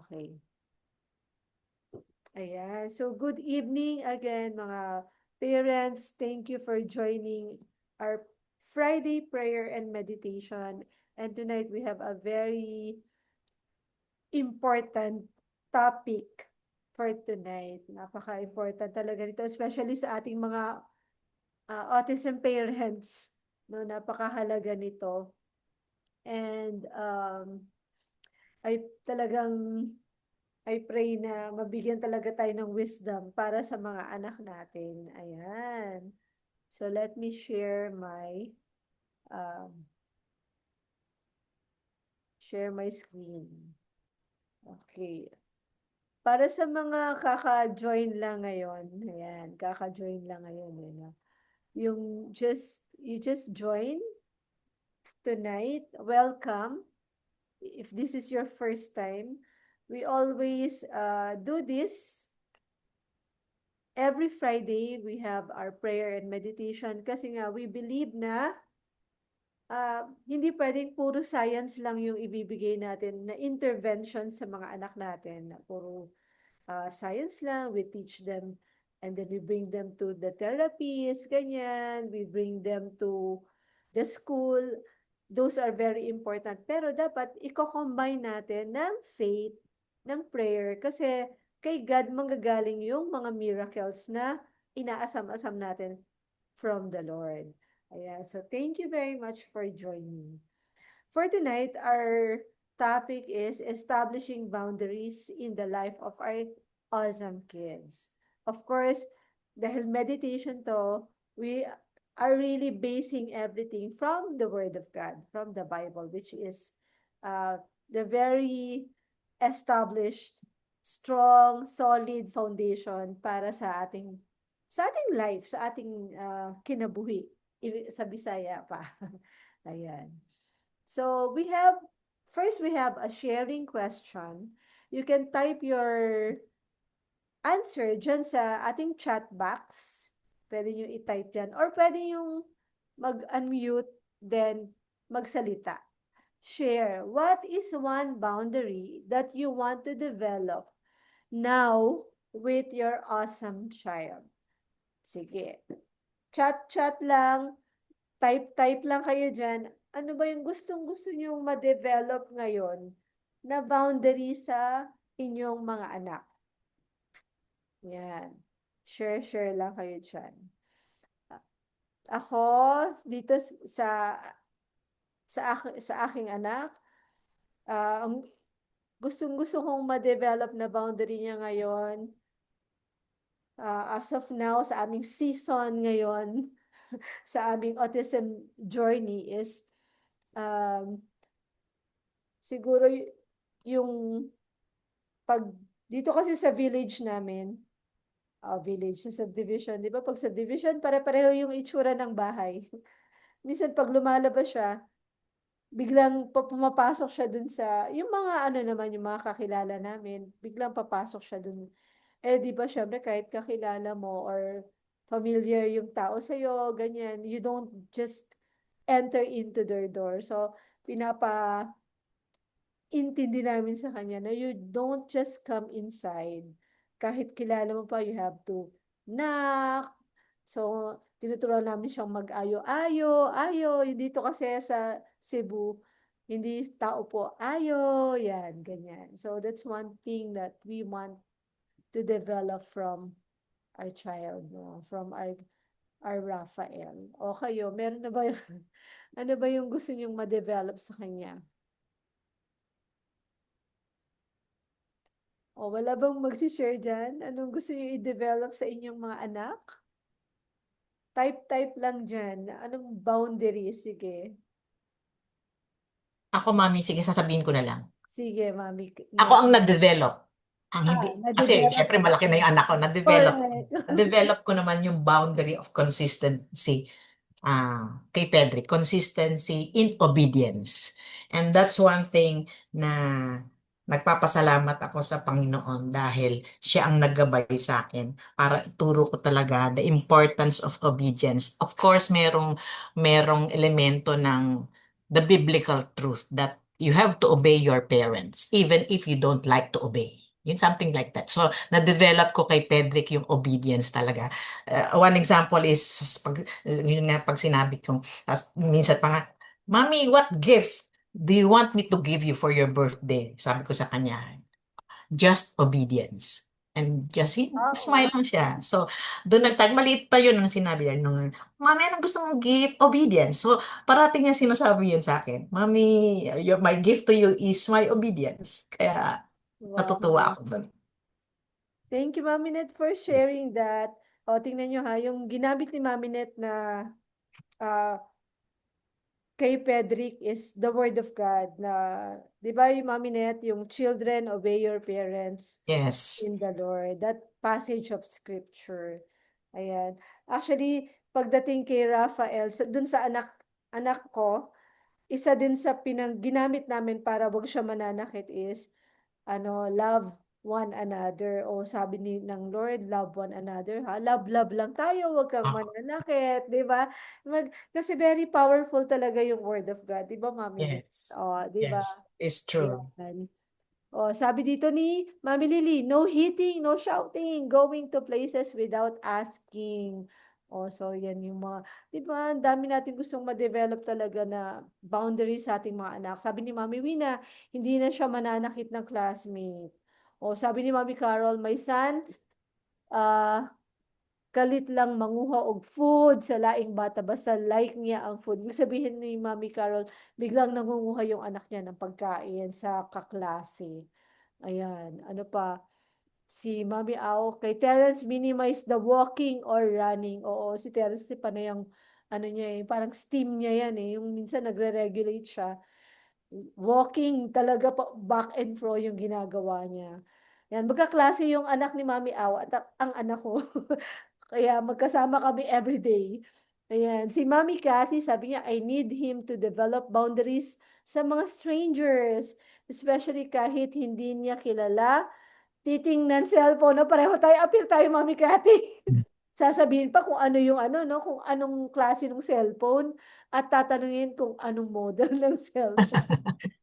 Okay. Ayan. So, good evening again, mga parents. Thank you for joining our Friday prayer and meditation. And tonight we have a very important topic for tonight. Napaka-important talaga nito, especially sa ating mga autism parents. No, napakahalaga nito. And ay talagang I pray na mabigyan talaga tayo ng wisdom para sa mga anak natin. Ayan. So let me share my screen. Okay. Para sa mga kaka-join lang ngayon, ayan, kaka-join lang ngayon, you just join tonight, welcome. If this is your first time, we always do this every Friday. We have our prayer and meditation kasi nga we believe na hindi pwedeng puro science lang yung ibibigay natin na intervention sa mga anak natin. Puro science lang, we teach them and then we bring them to the therapies, ganyan, we bring them to the school. Those are very important. Pero dapat i-combine natin ng faith, ng prayer, kasi kay God manggagaling yung mga miracles na inaasam-asam natin from the Lord. Ayan. So, thank you very much for joining. For tonight, our topic is establishing boundaries in the life of our awesome kids. Of course, dahil meditation to, we are really basing everything from the Word of God, from the Bible, which is the very established, strong, solid foundation para sa ating life, sa ating kinabuhi. Sa Bisaya pa. Ayan. So we have a sharing question. You can type your answer dyan sa ating chat box. Pwede nyo i-type yan. Or pwede yung mag-unmute, then magsalita. Share. What is one boundary that you want to develop now with your awesome child? Sige. Chat lang. Type lang kayo dyan. Ano ba yung gustong-gusto nyong ma-develop ngayon na boundary sa inyong mga anak? Yan. Share lang kayo dyan. Ako, dito sa aking anak, ang gustong-gusto kong ma-develop na boundary niya ngayon, as of now, sa aming season ngayon, sa aming autism journey is siguro yung dito kasi sa village namin, village sa subdivision, di ba? Pag subdivision, pare-pareho yung itsura ng bahay. Minsan pag lumalabas siya, biglang pumapasok siya dun sa, yung mga yung mga kakilala namin, biglang papasok siya dun. Di ba, syempre, kahit kakilala mo or familiar yung tao sa'yo, ganyan, you don't just enter into their door. So, intindi namin sa kanya na you don't just come inside. Kahit kilala mo pa, you have to knock. So, tinuturuan namin siyang mag-ayo. Dito kasi sa Cebu, hindi tao po ayo, yan, ganyan. So, that's one thing that we want to develop from our child, no? From our Raphael. O kayo, meron na ba yung, ano ba yung gusto niyong ma-develop sa kanya? O, wala bang mag-share dyan? Anong gusto niyo i-develop sa inyong mga anak? Type lang dyan. Anong boundary? Sige. Ako, mami, sige, sasabihin ko na lang. Sige, mami. Ako ang na-develop. Ang hindi, kasi Na-develop syempre ka malaki na naman. yung anak ko, na-develop. Correct. Na-develop ko naman yung boundary of consistency kay Pedrick. Consistency in obedience. And that's one thing na nagpapasalamat ako sa Panginoon dahil siya ang naggabay sa akin para ituro ko talaga the importance of obedience. Of course, merong elemento ng the biblical truth that you have to obey your parents even if you don't like to obey. Yun, something like that. So, na-develop ko kay Pedrick yung obedience talaga. One example is, yun nga, pag sinabi ko, minsan pa nga, Mommy, what gift do you want me to give you for your birthday? Sabi ko sa kanya, just obedience. And just smile Oo. lang siya. So, doon nag-start. Maliit pa yun nung sinabi yan. Nung, Mami, anong gusto mong gift? Obedience. So, parating niya sinasabi yun sa akin. Mami, my gift to you is my obedience. Kaya, natutuwa Wow. ako doon. Thank you, Mami Net, for sharing that. O, tingnan nyo ha, yung ginamit ni Mami Net na ah, kay Pedrick is the word of God na, di ba yung Mami Net, yung children, obey your parents Yes. in the Lord. That passage of scripture. Ayan. Actually, pagdating kay Raphael, dun sa anak ko, isa din sa ginamit namin para wag siya mananakit is, love one another. O sabi ng Lord, love one another, ha? Love lang tayo, wag kang Oh, mananakit, di ba? Kasi very powerful talaga yung word of God, di ba, Mami Nick? yes. O, di ba? Yes. It's true. Ayan. Oh, sabi dito ni Mami Lily, no hitting, no shouting, going to places without asking. Oh, so yan yung mga, di ba, ang dami natin gustong ma-develop talaga na boundaries sa ating mga anak. Sabi ni Mami Wina, hindi na siya mananakit ng classmate. Oh, sabi ni Mami Carol, my son, ah, kalit lang manguha og food sa laing bata basta like niya ang food. Ibig sabihin ni Mami Carol, biglang nangunguha yung anak niya ng pagkain sa kaklase. Ayan, ano pa? Si Mami Au, kay Terence, minimize the walking or running. Oo, si Terence, si panay ang, niya parang steam niya yan yung minsan nagre-regulate siya. Walking talaga pa, back and fro yung ginagawa niya. Yan, magkaklase yung anak ni Mami Au at ang anak ko. Kaya magkasama kami everyday. Ayan. Si Mami Cathy, sabi niya, I need him to develop boundaries sa mga strangers. Especially kahit hindi niya kilala. Titingnan cellphone, no? Pareho tayo, appeal tayo, Mami Cathy. Sasabihin pa kung ano yung no? Kung anong klase ng cellphone at tatanungin kung anong model ng cellphone.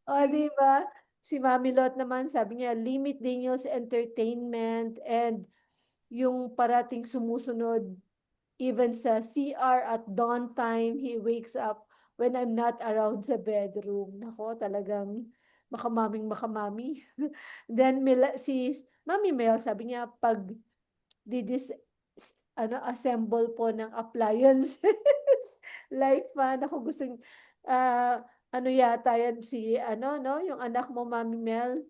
O, di ba? Si Mami Lot naman, sabi niya, limit Daniel's entertainment and yung parating sumusunod even sa CR at dawn time, he wakes up when I'm not around sa bedroom. Nako, talagang makamaming. Then si Mami Mel, sabi niya, pag didis, assemble po ng appliances, like fan, ako gusto, yata yan si, no, yung anak mo, Mami Mel,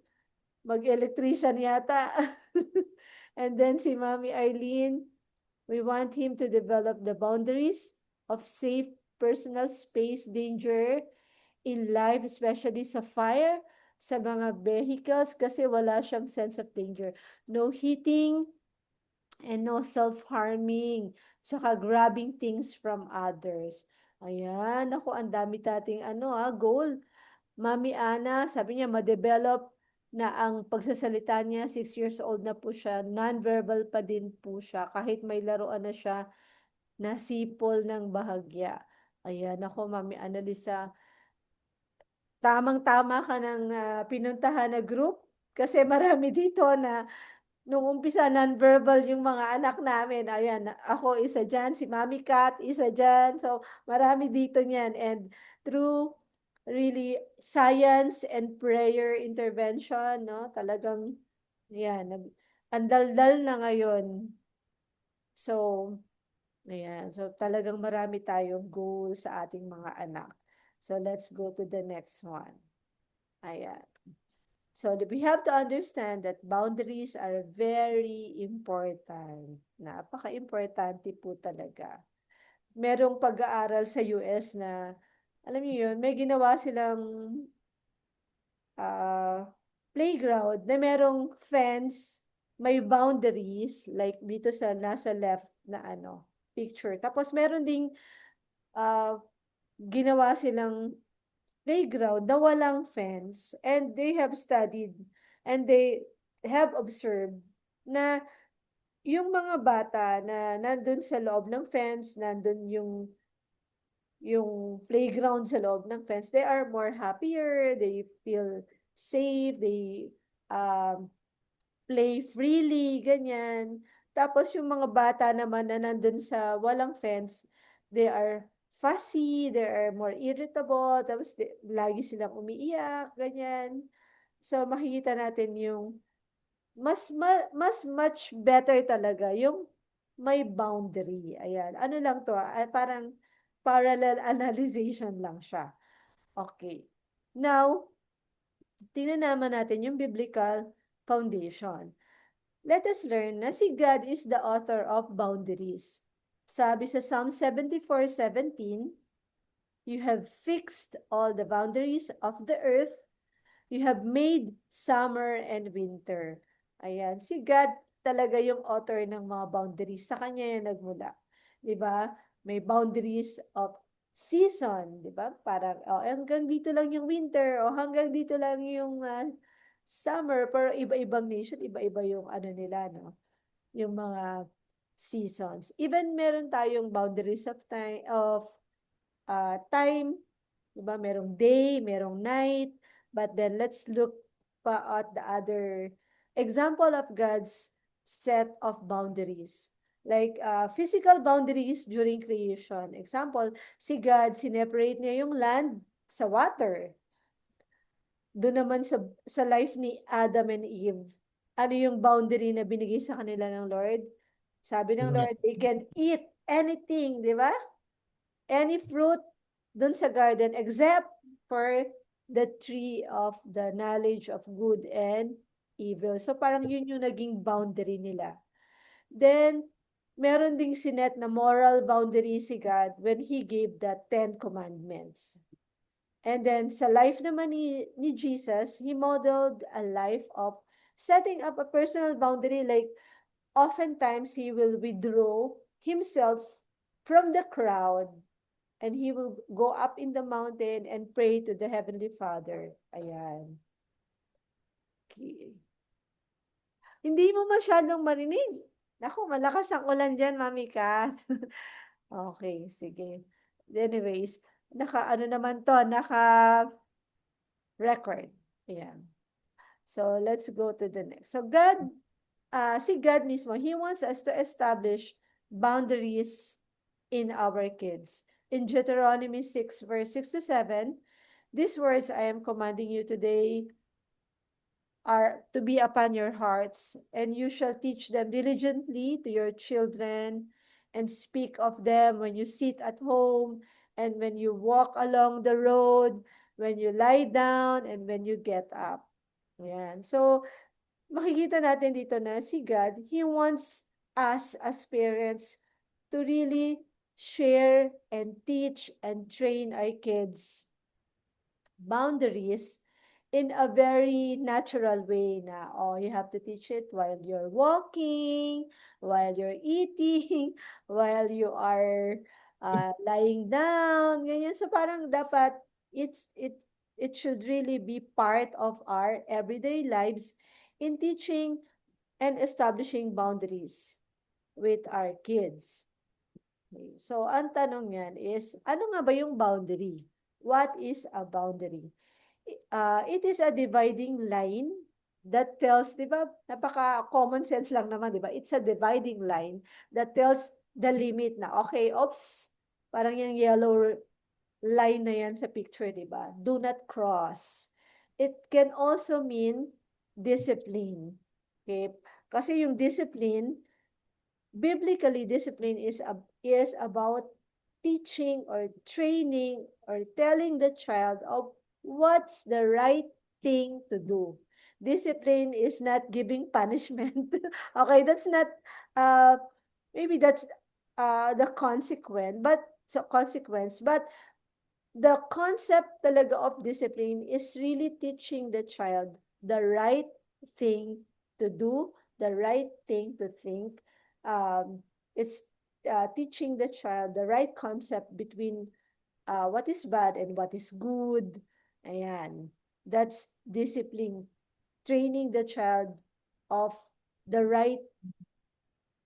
mag-electrician yata. And then si Mami Eileen, we want him to develop the boundaries of safe personal space danger in life, especially sa fire, sa mga vehicles, kasi wala siyang sense of danger. No hitting and no self-harming. Tsaka grabbing things from others. Ayan, ako, ang dami tating goal. Mami Ana, sabi niya, ma-develop na ang pagsasalita niya, 6 years old na po siya, non-verbal pa din po siya, kahit may laruan na siya, nasipol ng bahagya. Ayan, ako, Mami Annalisa, tamang-tama ka ng pinuntahan na group, kasi marami dito na nung umpisa non-verbal yung mga anak namin. Ayan, ako isa dyan, si Mami Kat isa dyan. So, marami dito niyan. And through really science and prayer intervention, no? Talagang, yan, andaldal na ngayon. So, ayan. So, talagang marami tayong goal sa ating mga anak. So, let's go to the next one. Ayan. So we have to understand that boundaries are very important. Napaka-importante po talaga. Merong pag-aaral sa US na, alam niyo yun, may ginawa silang playground na merong fence, may boundaries, like dito sa nasa left na picture. Tapos meron ding ginawa silang playground na walang fence, and they have studied and they have observed na yung mga bata na nandun sa loob ng fence, nandun yung yung playground sa loob ng fence, they are more happier, they feel safe, they um, play freely, ganyan. Tapos yung mga bata naman na nandun sa walang fence, they are fussy, they are more irritable, tapos lagi silang umiiyak, ganyan. So makikita natin yung mas much better talaga yung may boundary. Ayan. Ano lang to, parang parallel analyzation lang siya. Okay. Now, tingnan naman natin yung biblical foundation. Let us learn na si God is the author of boundaries. Sabi sa Psalm 74:17, you have fixed all the boundaries of the earth. You have made summer and winter. Ayan, si God talaga yung author ng mga boundaries. Sa kanya yan nagmula. 'Di ba? May boundaries of season, 'di ba? Parang hanggang dito lang yung winter o hanggang dito lang yung summer, pero iba-ibang nation, iba-iba yung ano nila, no? Yung mga seasons. Even meron tayong boundaries of time, diba? Merong day, merong night, but then let's look pa at the other example of God's set of boundaries. Like physical boundaries during creation. Example, si God, sineperate niya yung land sa water. Doon naman sa life ni Adam and Eve, ano yung boundary na binigay sa kanila ng Lord? Sabi ng Lord, they can eat anything, di ba? Any fruit dun sa garden except for the tree of the knowledge of good and evil. So parang yun yung naging boundary nila. Then, meron ding sinet na moral boundary si God when He gave the 10 commandments. And then sa life naman ni Jesus, He modeled a life of setting up a personal boundary, like oftentimes He will withdraw Himself from the crowd and He will go up in the mountain and pray to the Heavenly Father. Ayan. Okay. Hindi mo masyadong marinig. Naku, malakas ang ulan dyan, Mami Kat. Okay, sige. Anyways, ano naman to, record. Ayan. So, let's go to the next. So, si God mismo, He wants us to establish boundaries in our kids. In Deuteronomy 6, verse 6 to 7, these words I am commanding you today are to be upon your hearts, and you shall teach them diligently to your children, and speak of them when you sit at home, and when you walk along the road, when you lie down, and when you get up. Ayan. So, makikita natin dito na si God, He wants us as parents to really share and teach and train our kids boundaries in a very natural way na, you have to teach it while you're walking, while you're eating, while you are lying down, ganyan. So parang dapat it should really be part of our everyday lives in teaching and establishing boundaries with our kids. Okay. So, ang tanong yan is, ano nga ba yung boundary? What is a boundary? It is a dividing line that tells, di ba, napaka-common sense lang naman, di ba? It's a dividing line that tells the limit na, okay, oops, parang yung yellow line na yan sa picture, di ba? Do not cross. It can also mean discipline. Okay? Kasi yung discipline, biblically, discipline is about teaching or training or telling the child of what's the right thing to do. Discipline is not giving punishment. Okay, that's not maybe that's the consequence, but the concept talaga of discipline is really teaching the child the right thing to do, the right thing to think. It's teaching the child the right concept between what is bad and what is good. Ayan. That's discipline. Training the child of the right,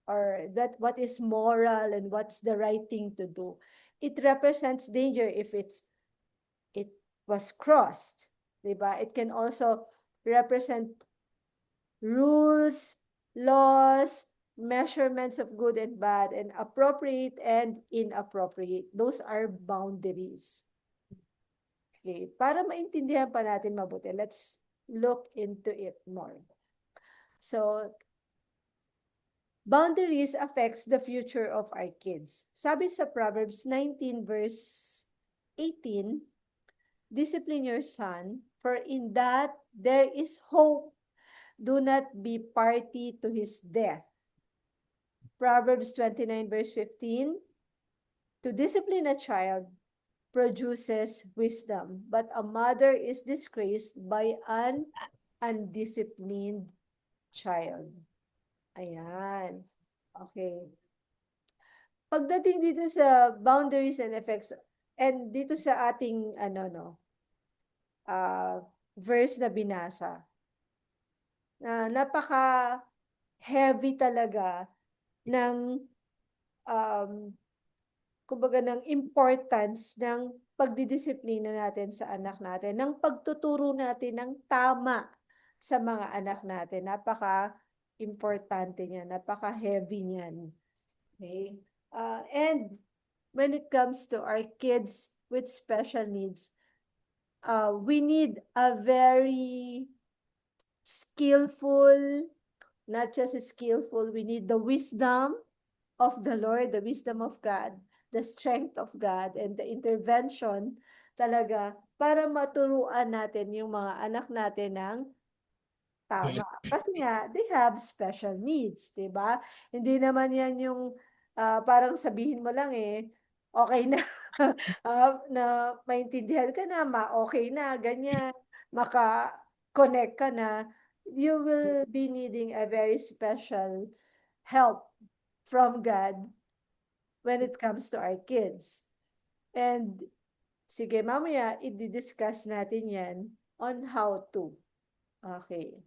or that what is moral and what's the right thing to do. it represents danger if it was crossed, diba? It can also represent rules, laws, measurements of good and bad, and appropriate and inappropriate. Those are boundaries. Okay, para maintindihan pa natin mabuti, let's look into it more. So, boundaries affects the future of our kids. Sabi sa Proverbs 19 verse 18, discipline your son, for in that there is hope. Do not be party to his death. Proverbs 29 verse 15, to discipline a child produces wisdom, but a mother is disgraced by an undisciplined child. Ayan. Okay. Pagdating dito sa boundaries and effects, and dito sa ating verse na binasa, napaka heavy talaga ng kumbaga ng importance ng pagdidisiplina natin sa anak natin, ng pagtuturo natin ng tama sa mga anak natin. Napaka-importante niyan, napaka-heavy niyan. Okay? And when it comes to our kids with special needs, we need a very skillful, not just skillful, we need the wisdom of the Lord, the wisdom of God, the strength of God, and the intervention talaga para maturuan natin yung mga anak natin ng tama. Kasi nga, they have special needs, di ba? Hindi naman yan yung parang sabihin mo lang okay na, na maintindihan ka na, okay na, ganyan, maka-connect ka na. You will be needing a very special help from God when it comes to our kids. And sige, mamaya i-discuss natin yan on how to. Okay.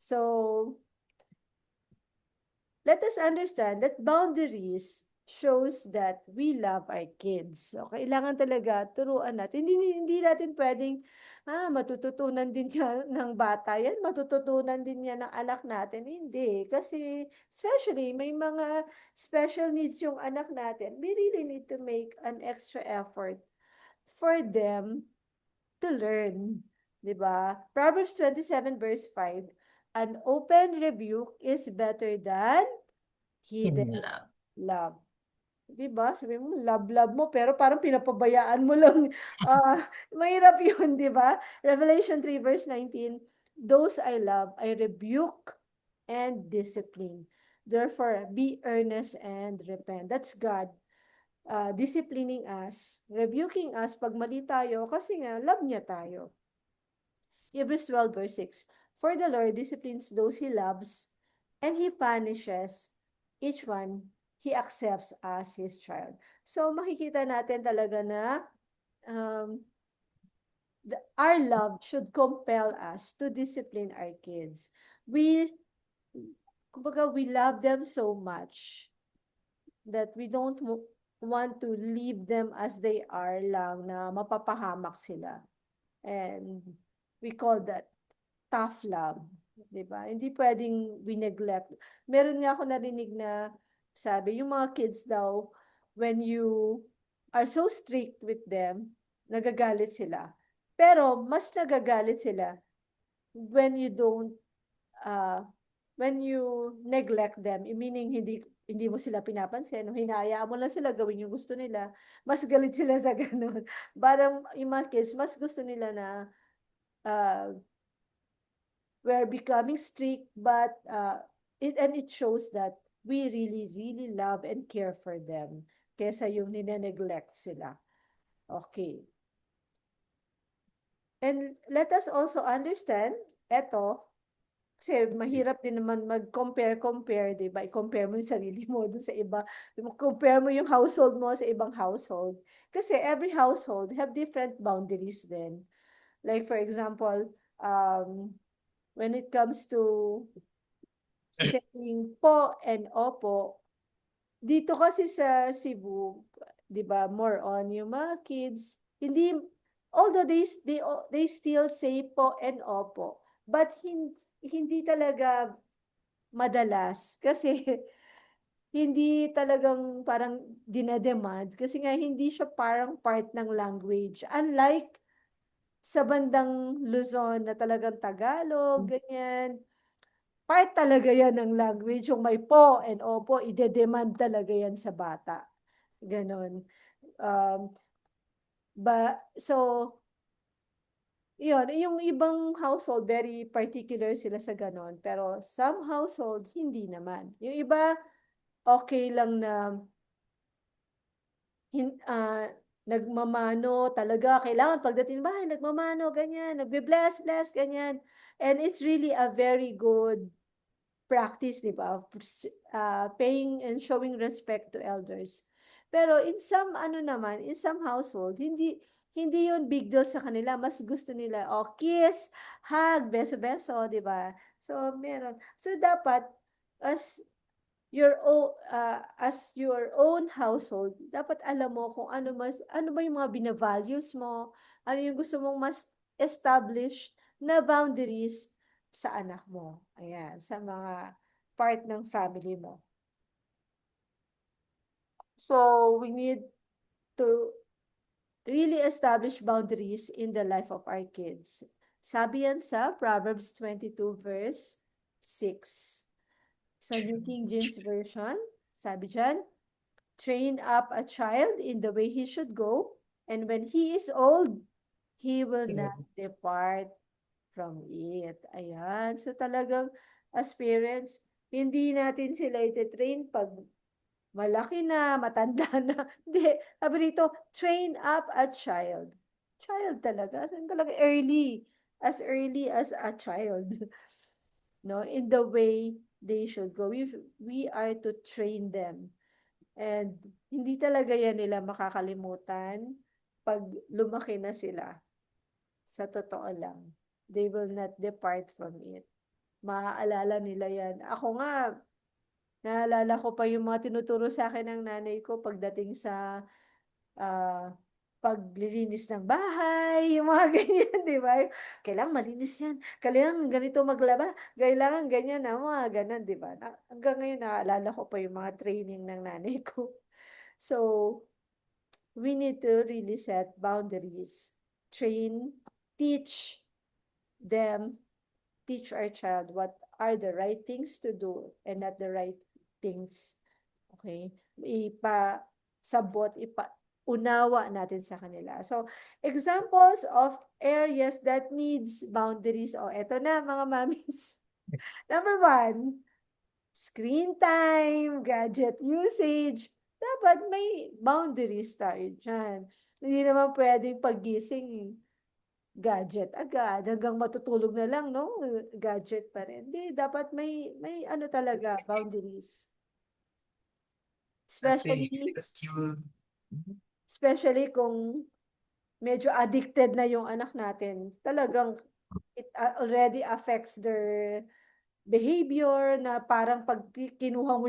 So, let us understand that boundaries shows that we love our kids. So, kailangan talaga turuan natin. Hindi natin pwedeng, matututunan din yan ng bata yan, matututunan din yan ng anak natin. Hindi. Kasi, especially, may mga special needs yung anak natin. We really need to make an extra effort for them to learn. Diba? Proverbs 27 verse 5, an open rebuke is better than hidden In love. love. Diba? Sabi mo, love mo, pero parang pinapabayaan mo lang. Mahirap yun, diba? Revelation 3 verse 19, those I love, I rebuke and discipline. Therefore, be earnest and repent. That's God disciplining us, rebuking us pag mali tayo, kasi nga, love niya tayo. Hebrews 12 verse 6, for the Lord disciplines those He loves, and He punishes each one He accepts as His child. So, makikita natin talaga na our love should compel us to discipline our kids. Kumbaga, we love them so much that we don't want to leave them as they are lang na mapapahamak sila. And we call that tough love. Diba? Hindi pwedeng we neglect. Meron nga ako narinig na sabi, yung mga kids daw, when you are so strict with them, nagagalit sila. Pero mas nagagalit sila when you don't, when you neglect them, meaning hindi mo sila pinapansin, hinahayaan mo lang sila gawin yung gusto nila, mas galit sila sa ganun. Parang yung mga kids, mas gusto nila na we're becoming strict, but it shows that we really, really love and care for them kesa yung nine-neglect sila. Okay. And let us also understand, kasi mahirap din naman mag-compare, di ba? I-compare mo yung sarili mo dun sa iba. Compare mo yung household mo sa ibang household. Kasi every household have different boundaries din. Like for example, when it comes to saying po and opo, dito kasi sa Cebu, 'di ba, more on yung mga kids, hindi, although they still say po and opo, but hindi talaga madalas kasi hindi talagang parang dinedemand kasi nga hindi siya parang part ng language. Unlike sa bandang Luzon na talagang Tagalog, ganyan, part talaga yan ng language. Yung may po and opo, ide-demand talaga yan sa bata. Ganon. So, yun, yung ibang household, very particular sila sa ganon. Pero some household, hindi naman. Yung iba, okay lang na nagmamano talaga. Kailangan pagdating bahay, nagmamano, ganyan. Nagbe-bless, bless, ganyan. And it's really a very good practice, di ba? Paying and showing respect to elders. Pero in some, ano naman, in some household, hindi yun big deal sa kanila. Mas gusto nila, kiss, hug, beso-beso, di ba? So, meron. So, dapat, as your own household, dapat alam mo kung ano ba yung mga bina-values mo, ano yung gusto mong mas establish na boundaries sa anak mo. Ayan, sa mga part ng family mo. So, we need to really establish boundaries in the life of our kids. Sabi yan sa Proverbs 22 verse 6. Sa New King James Version, sabi dyan, train up a child in the way he should go, and when he is old, he will not depart from it. Ayan. So talagang as parents, hindi natin sila iti-train pag malaki na, matanda na. Hindi. Sabi dito, train up a child. Child talaga. Talaga early as a child. No, in the way they should go. We are to train them. And hindi talaga yan nila makakalimutan pag lumaki na sila. Sa totoo lang. They will not depart from it. Maaalala nila yan. Ako nga, naalala ko pa yung mga tinuturo sa akin ng nanay ko pagdating sa ah, paglilinis ng bahay, yung mga ganyan, di ba? Kailangan malinis yan. Kailangan ganito maglaba. Kailangan ganyan na, mga ganun, di ba? Hanggang ngayon, naalala ko pa yung mga training ng nanay ko. So, we need to really set boundaries. Train, teach them, teach our child what are the right things to do and not the right things. Okay? Unawa natin sa kanila. So, examples of areas that needs boundaries. Eto na mga mommies. Number 1, screen time, gadget usage. Dapat may boundaries tayo dyan. Hindi naman pwedeng pagising, gadget agad, hanggang matutulog na lang, no? Gadget pa rin. Hindi, dapat may ano talaga, boundaries. Especially kung medyo addicted na yung anak natin, talagang it already affects their behavior na parang pag kinuha mo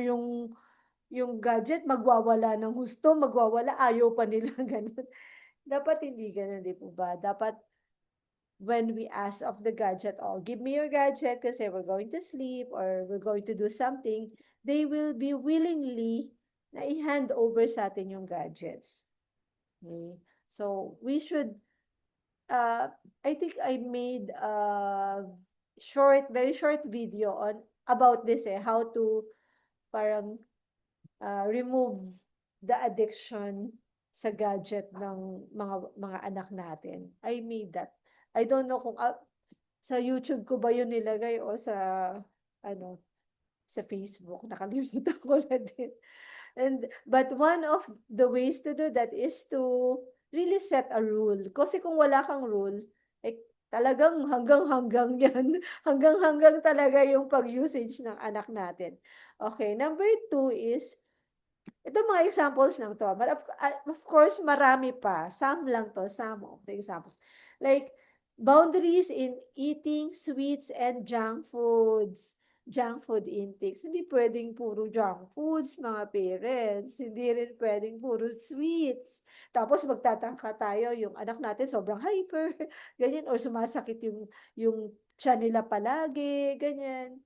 yung gadget, magwawala ng husto, magwawala, ayaw pa nila ganun. Dapat hindi ganun, di po ba? Dapat when we ask of the gadget, give me your gadget kasi we're going to sleep or we're going to do something, they will be willingly na i-hand over sa atin yung gadgets. Okay? So, we should, I think I made a very short video about this how to parang remove the addiction sa gadget ng mga anak natin. I made that. I don't know kung sa YouTube ko ba yun nilagay o sa sa Facebook. Nakalimutan ko na din. But one of the ways to do that is to really set a rule. Kasi kung wala kang rule, talagang hanggang yan. Hanggang talaga yung pag-usage ng anak natin. Okay, number 2 is, ito mga examples lang to. But of course, marami pa. Some lang to, some of the examples. Like, boundaries in eating sweets and junk foods. junk food intakes. Hindi pwedeng puro junk foods, mga parents. Hindi rin pwedeng puro sweets. Tapos magtatangka tayo, yung anak natin sobrang hyper, ganyan, or sumasakit yung tiyan nila palagi, ganyan.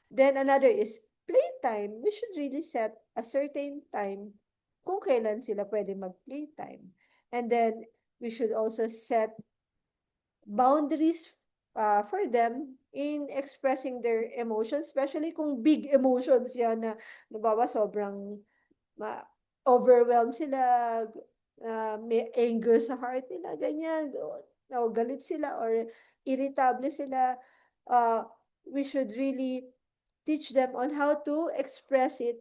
Then another is playtime. We should really set a certain time kung kailan sila pwede mag-playtime. And then we should also set boundaries for them in expressing their emotions, especially kung big emotions yan na nabawa sobrang overwhelmed sila, may anger sa heart nila, ganyan, o galit sila or irritable sila, we should really teach them on how to express it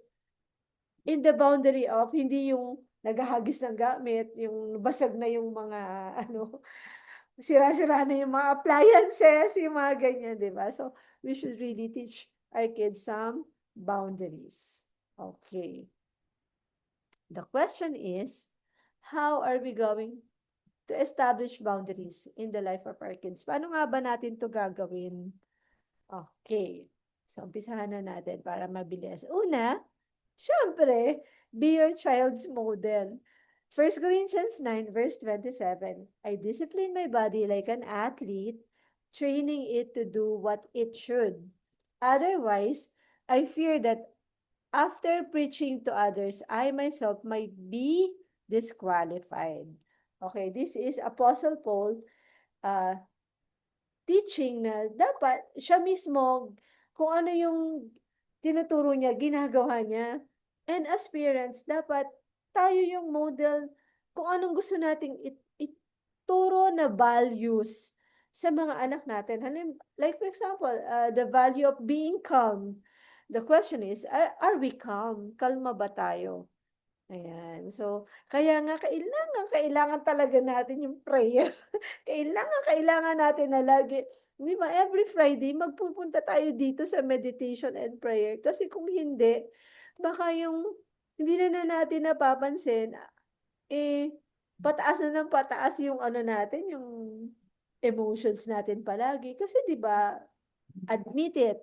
in the boundary of hindi yung naghahagis ng gamit, yung basag na yung mga ano, sira-sira na yung mga appliances, yung mga ganyan, di ba? So, we should really teach our kids some boundaries. Okay. The question is, how are we going to establish boundaries in the life of our kids? Paano nga ba natin to gagawin? Okay. So, umpisahan na natin para mabilis. Una, syempre, be your child's model. 1 Corinthians 9 verse 27, I discipline my body like an athlete, training it to do what it should. Otherwise, I fear that after preaching to others, I myself might be disqualified. Okay, this is Apostle Paul uh, teaching na dapat siya mismo, kung ano yung tinuturo niya, ginagawa niya. And as parents, dapat tayo yung model kung anong gusto nating ituro na values sa mga anak natin. Like for example, the value of being calm. The question is, are we calm? Kalma ba tayo? Ayan. So, kaya nga kailangan talaga natin yung prayer. Kailangan natin na lagi, di ba, every Friday, magpupunta tayo dito sa meditation and prayer. Kasi kung hindi, baka yung, hindi na natin napapansin, pataas na ng pataas yung ano natin, yung emotions natin palagi. Kasi di ba, admit it,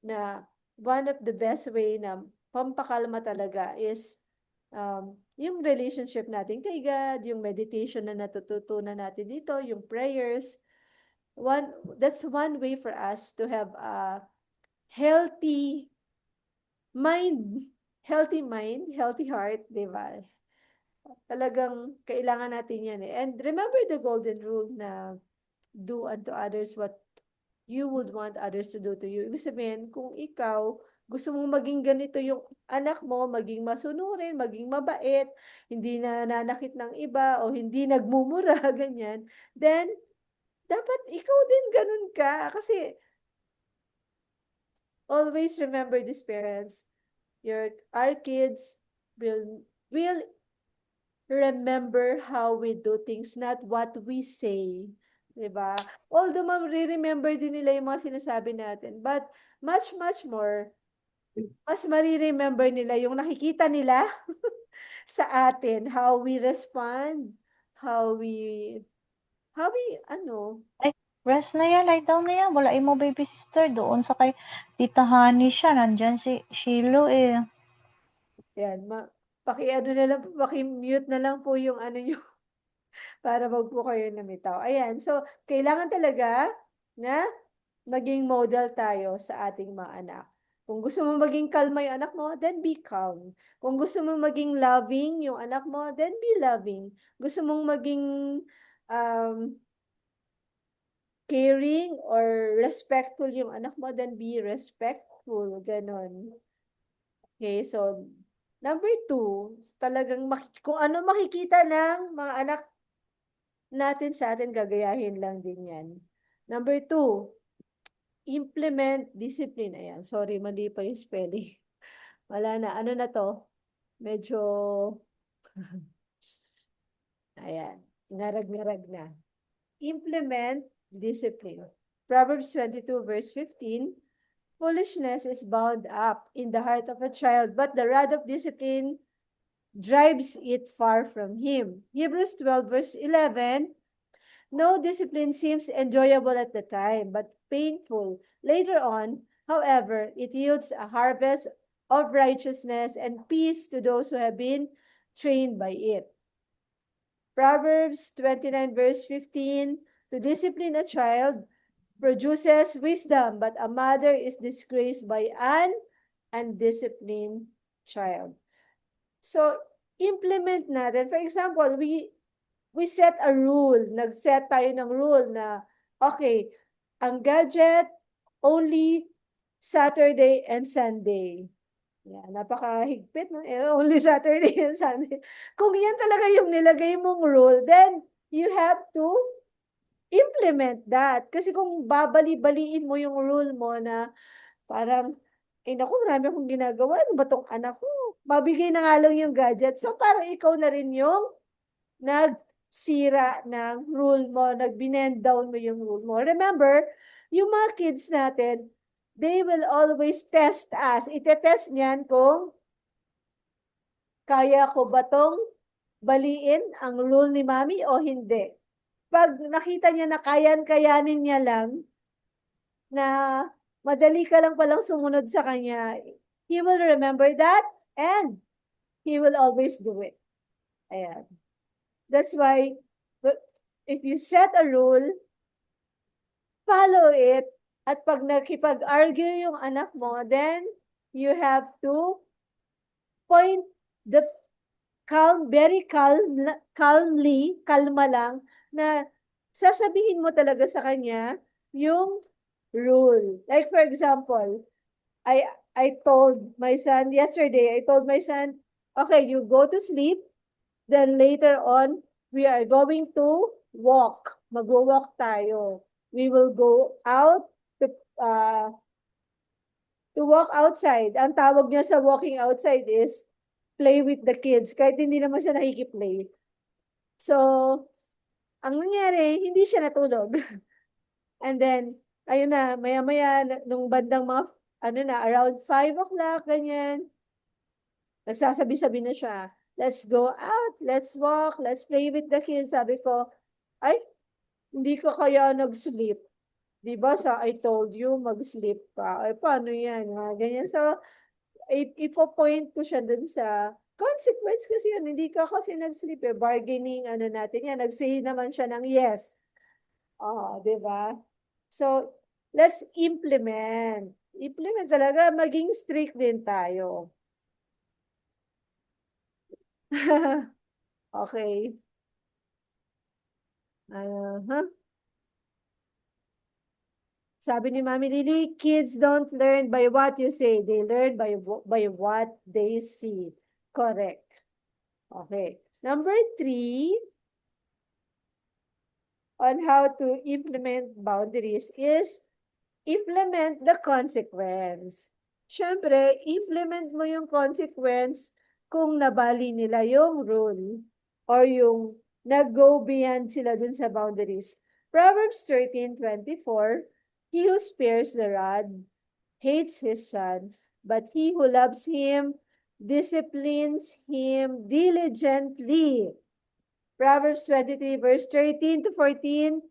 na one of the best way na pampakalma talaga is yung relationship natin kay God, yung meditation na natututunan natin dito, yung prayers. That's one way for us to have a healthy mind, healthy heart, di ba? Talagang kailangan natin yan eh. And remember the golden rule na do unto others what you would want others to do to you. Ibig sabihin, kung ikaw gusto mong maging ganito yung anak mo, maging masunurin, maging mabait, hindi na nananakit ng iba o hindi nagmumura, ganyan, then dapat ikaw din ganun ka. Kasi always remember this, parents, our kids will remember how we do things, not what we say. Diba? Although remember din nila yung mga sinasabi natin, but much more, mas remember nila yung nakikita nila sa atin, how we respond, how we, ano, Ay, rest na yan, lie down na yan. Wala mo baby sister doon sa kay Tita Honey siya. Nandyan si Shiloh eh. yan, paki-ano na lang, paki-mute na lang po yung ano nyo, para wag po kayo namitaw. Ayan, so, kailangan talaga na maging model tayo sa ating mga anak. Kung gusto mo maging kalma yung anak mo, then be calm. Kung gusto mo maging loving yung anak mo, then be loving. Gusto mong maging caring or respectful yung anak mo, then be respectful. Ganon. Okay, so, number 2, talagang kung ano makikita ng mga anak natin sa atin, gagayahin lang din yan. Number 2, implement discipline. Ayan, sorry, mali pa yung spelling. Wala na. Ano na to? Medyo, ayan, narag-narag na. Implement discipline. Proverbs 22 verse 15, foolishness is bound up in the heart of a child, but the rod of discipline drives it far from him. Hebrews 12 verse 11, no discipline seems enjoyable at the time, but painful later on. However, it yields a harvest of righteousness and peace to those who have been trained by it. Proverbs 29 verse 15, to discipline a child produces wisdom, but a mother is disgraced by an undisciplined child. So, implement natin. For example, we set a rule. Nag-set tayo ng rule na, okay, ang gadget, only Saturday and Sunday. Yan, napakahigpit, no? Only Saturday and Sunday. Kung yan talaga yung nilagay mong rule, then you have to implement that. Kasi kung babali-baliin mo yung rule mo na parang, naku, marami akong ginagawa. Ano ba tong anak ko? Mabigay na nga lang yung gadget. So, parang ikaw na rin yung nagsira ng rule mo, nag-binend down mo yung rule mo. Remember, yung mga kids natin, they will always test us. Ite-test niyan kung kaya ko ba tong baliin ang rule ni mami o hindi. Pag nakita niya na kayanin niya lang, na madali ka lang palang sumunod sa kanya, he will remember that and he will always do it. Ayan. That's why, if you set a rule, follow it. At pag nakipag-argue yung anak mo, then you have to point the very calmly, kalma lang, na sasabihin mo talaga sa kanya yung rule. Like for example, I told my son yesterday, okay, you go to sleep, then later on, we are going to walk. Mag-walk tayo. We will go out to walk outside. Ang tawag niya sa walking outside is play with the kids, kahit hindi naman siya nakikiplay. So, ang nangyari, hindi siya natulog. And then, ayun na, maya-maya, nung bandang mga, around 5 o'clock, ganyan, nagsasabi-sabi na siya, let's go out, let's walk, let's play with the kids. Sabi ko, ay, hindi ko kaya nag-sleep. Diba sa I told you, mag-sleep ka. Ay, paano yan? Ganyan. So, ipo-point ko siya dun sa consequence kasi yun. Hindi ka kasi nag-sleep eh. Bargaining, natin yan. Nag-say naman siya ng yes. Diba? So, let's implement. Implement talaga. Maging strict din tayo. Okay. Sabi ni Mami Lily, kids don't learn by what you say. They learn by what they see. Correct. Okay. Number 3, on how to implement boundaries is implement the consequence. Siyempre, implement mo yung consequence kung nabali nila yung rule or yung nag-go beyond sila dun sa boundaries. Proverbs 13:24, he who spares the rod hates his son, but he who loves him disciplines him diligently. Proverbs 23 verse 13-14,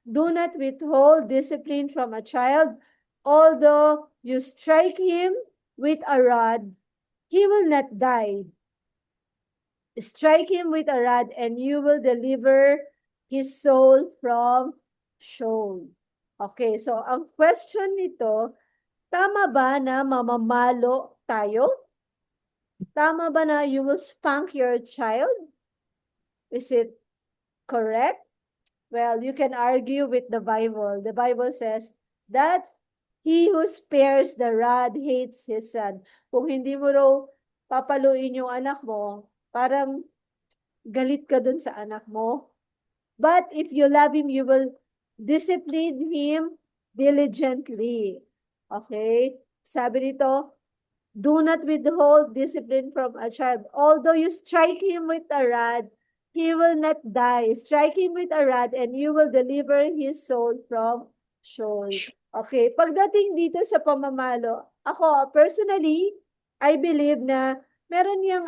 do not withhold discipline from a child. Although you strike him with a rod, he will not die. Strike him with a rod and you will deliver his soul from Sheol. Okay, so ang question nito, tama ba na mamamalo tayo? Tama ba na you will spank your child? Is it correct? Well, you can argue with the Bible. The Bible says that he who spares the rod hates his son. Kung hindi mo raw papaluin yung anak mo, parang galit ka dun sa anak mo. But if you love him, you will discipline him diligently. Okay? Sabi nito, do not withhold discipline from a child. Although you strike him with a rod, he will not die. Strike him with a rod and you will deliver his soul from Sheol. Okay, pagdating dito sa pamamalo, ako personally, I believe na meron yung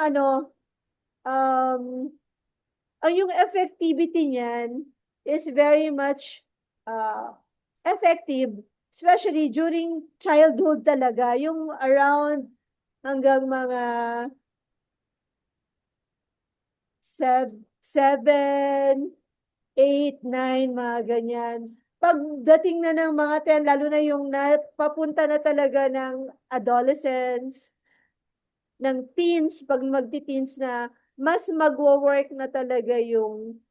yung effectivity niyan is very much effective especially during childhood talaga, yung around hanggang mga 7, 8, 9, mga ganyan. Pagdating na ng mga 10, lalo na yung papunta na talaga ng adolescence, ng teens, pag magti-teens na, mas magwo-work na talaga yung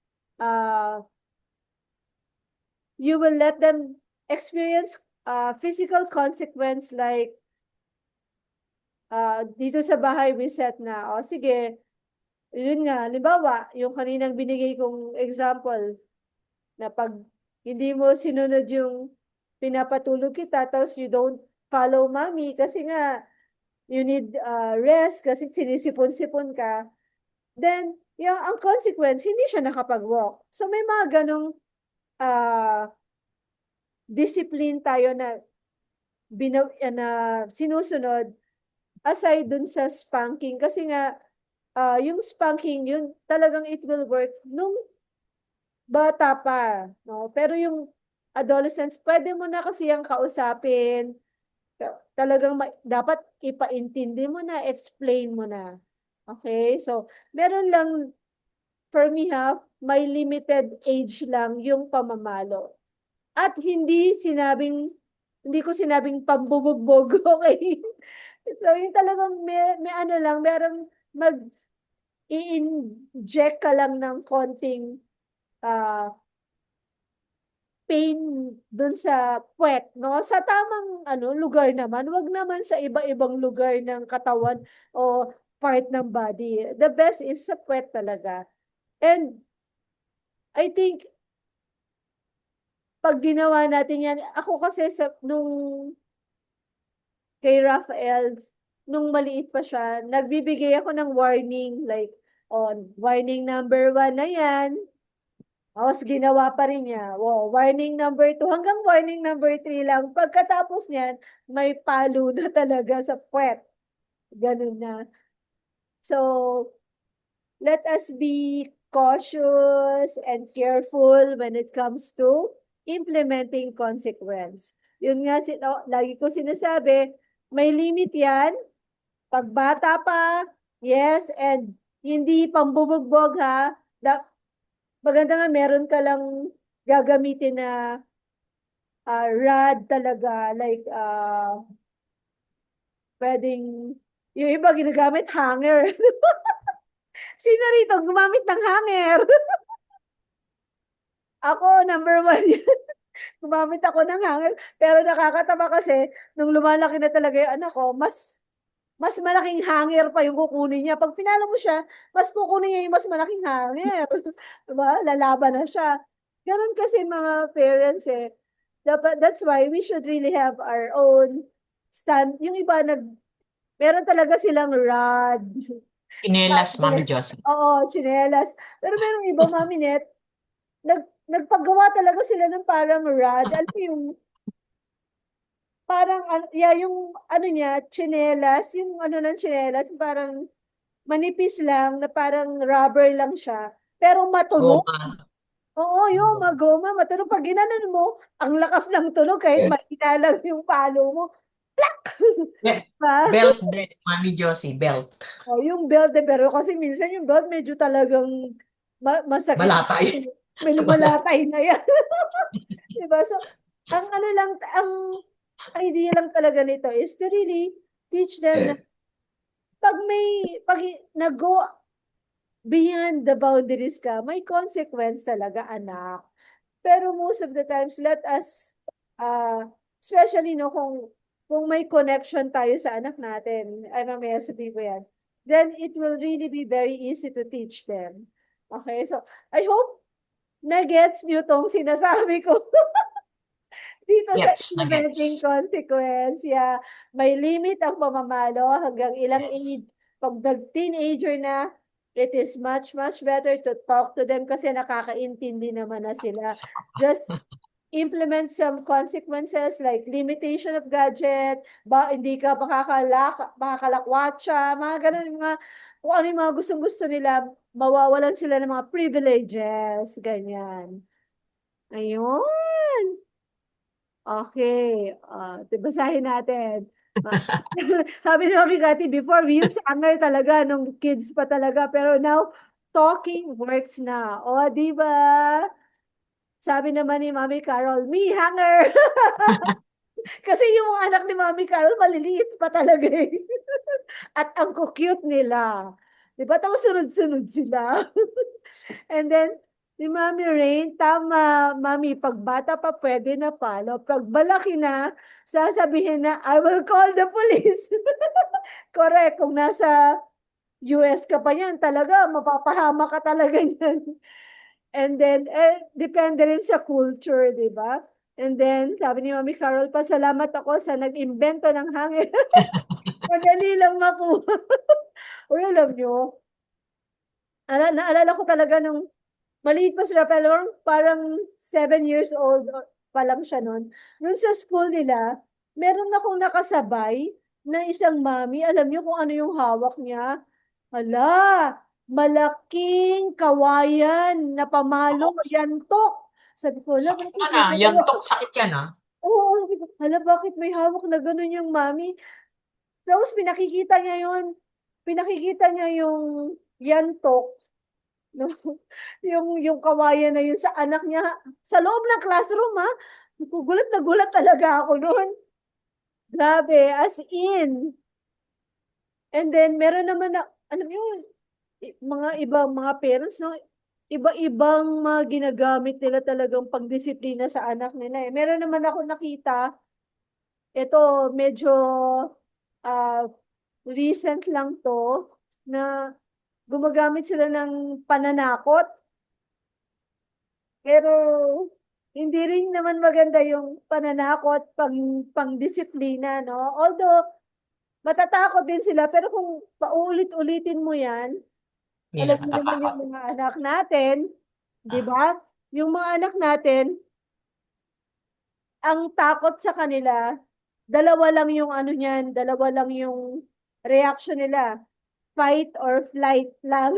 you will let them experience physical consequence like dito sa bahay we set na, o sige, yun nga, halimbawa, yung kaninang binigay kong example, na pag hindi mo sinunod yung pinapatulog kita, tapos you don't follow mommy kasi nga you need rest kasi sinisipon-sipon ka, then yung ang consequence, hindi siya nakapag-walk. So may mga ganong discipline tayo na sinusunod aside dun sa spanking kasi nga yung spanking yun talagang it will work nung bata pa, no? Pero yung adolescents, pwede mo na kasi yung kausapin, talagang dapat ipaintindi mo na, explain mo na. Okay? So, meron lang, for me may limited age lang yung pamamalo. At hindi ko sinabing pambubugbog, okay? So, yung talagang may ano lang, merong i-inject ka lang ng konting pain dun sa puwet, no? Sa tamang lugar naman, wag naman sa iba-ibang lugar ng katawan o part ng body. The best is sa puwet talaga. And I think pag ginawa natin yan, ako kasi nung kay Rafael, nung maliit pa siya, nagbibigay ako ng warning, like, warning number 1 na yan. Tapos ginawa pa rin niya. Wow, warning number 2 hanggang warning number 3 lang. Pagkatapos niyan, may palo na talaga sa puwet. Ganun na. So, let us be cautious and careful when it comes to implementing consequence. Yun nga, lagi ko sinasabi, may limit yan. Pag bata pa, yes, and hindi pambubugbog ha. Maganda nga meron ka lang gagamitin na rod talaga, like pwedeng, yung iba ginagamit hanger. Sino rito gumamit ng hanger? Ako, number 1 yan. Gumamit ako ng hanger. Pero nakakatawa kasi, nung lumalaki na talaga yung anak ko, mas malaking hanger pa yung kukunin niya. Pag pinalo mo siya, mas kukunin niya yung mas malaking hanger. Diba? Lalaban na siya. Ganun kasi mga parents eh. That's why we should really have our own stand. Yung iba, meron talaga silang rod. Chinelas, Mami Josie. Oo, chinelas. Pero meron iba, Mami Net, nagpagawa talaga sila ng parang rod. Alam mo yung parang, yung niya, chinelas, yung ng chinelas, parang manipis lang, na parang rubber lang siya. Pero matunog. Goma. Oo, yung magoma, matunog. Pag ginanon mo, ang lakas ng tunog kahit mahina lang yung palo mo. Plak! Belt din, Mami Josie, belt. Oh, yung belt pero kasi minsan yung belt medyo talagang masakit. Malatay. May lumalatay na yan. Diba? So, ang idea lang talaga nito is to really teach them na pag nag-go beyond the boundaries ka, may consequence talaga, anak. Pero most of the times, let us, especially no, kung may connection tayo sa anak natin, may sabihin ko yan, then it will really be very easy to teach them. Okay, so I hope na-gets nyo tong sinasabi ko. Dito sa implementing consequence, yeah, may limit ang pamamalo hanggang ilang age. Pag nag-teenager na, it is much, much better to talk to them kasi nakakaintindi naman na sila. Just implement some consequences like limitation of gadget, hindi ka makakalakwatsa, mga ganun, kung ano yung mga gustong-gusto nila, mawawalan sila ng mga privileges, ganyan. Ayun. Okay, basahin natin. Sabi ni Mami Cathy, before we use hanger talaga, nung kids pa talaga, pero now, talking works na. O, di ba? Sabi naman ni Mami Carol, me, hanger! Kasi yung mga anak ni Mami Carol, maliliit pa talaga eh. At ang cute nila. Di ba? Tapos sunod-sunod sila. And then, si Mami Rain, tama, Mami, pag bata pa pwede na palo. Pag malaki na, sasabihin na, I will call the police. Correct, kung nasa US ka pa yan, talaga, mapapahama ka talaga yan. And then, depende rin sa culture, di ba? And then, sabi ni Mami Carol, pasalamat ako sa nag-imbento ng hangin. Madali lang makuha. Uy, alam nyo, naalala ko talaga nung maliit pa si Rafael, parang 7 years old pa lang siya noon. Nung sa school nila, meron akong nakasabay na isang mami, alam niyo kung ano yung hawak niya? Hala, malaking kawayan na pamalo, yantok. Sabi ko, hala, Sakit bakit yan may ah. Yantok, sakit yan ah. Oo, sabi ko, hala, bakit may hawak na gano'n yung mami? Tapos pinakikita niya yung yantok, no? Yung kawayan na yun sa anak niya, sa loob ng classroom, ha? Gulat na gulat talaga ako noon. Grabe, as in. And then, meron naman na, alam mo yun, mga ibang mga parents, no? Iba-ibang mga ginagamit nila talagang pagdisiplina sa anak nila. Eh. Meron naman ako nakita, ito medyo ah, recent lang to, na gumagamit sila ng pananakot. Pero hindi rin naman maganda yung pananakot pang-disiplina, no? Although matatakot din sila, pero kung paulit-ulitin mo 'yan, Hindi alam na mo naman matatakot. yung mga anak natin, 'di Ah, ba? Yung mga anak natin, ang takot sa kanila, dalawa lang yung ano niyan, dalawa lang yung reaction nila. Fight or flight lang.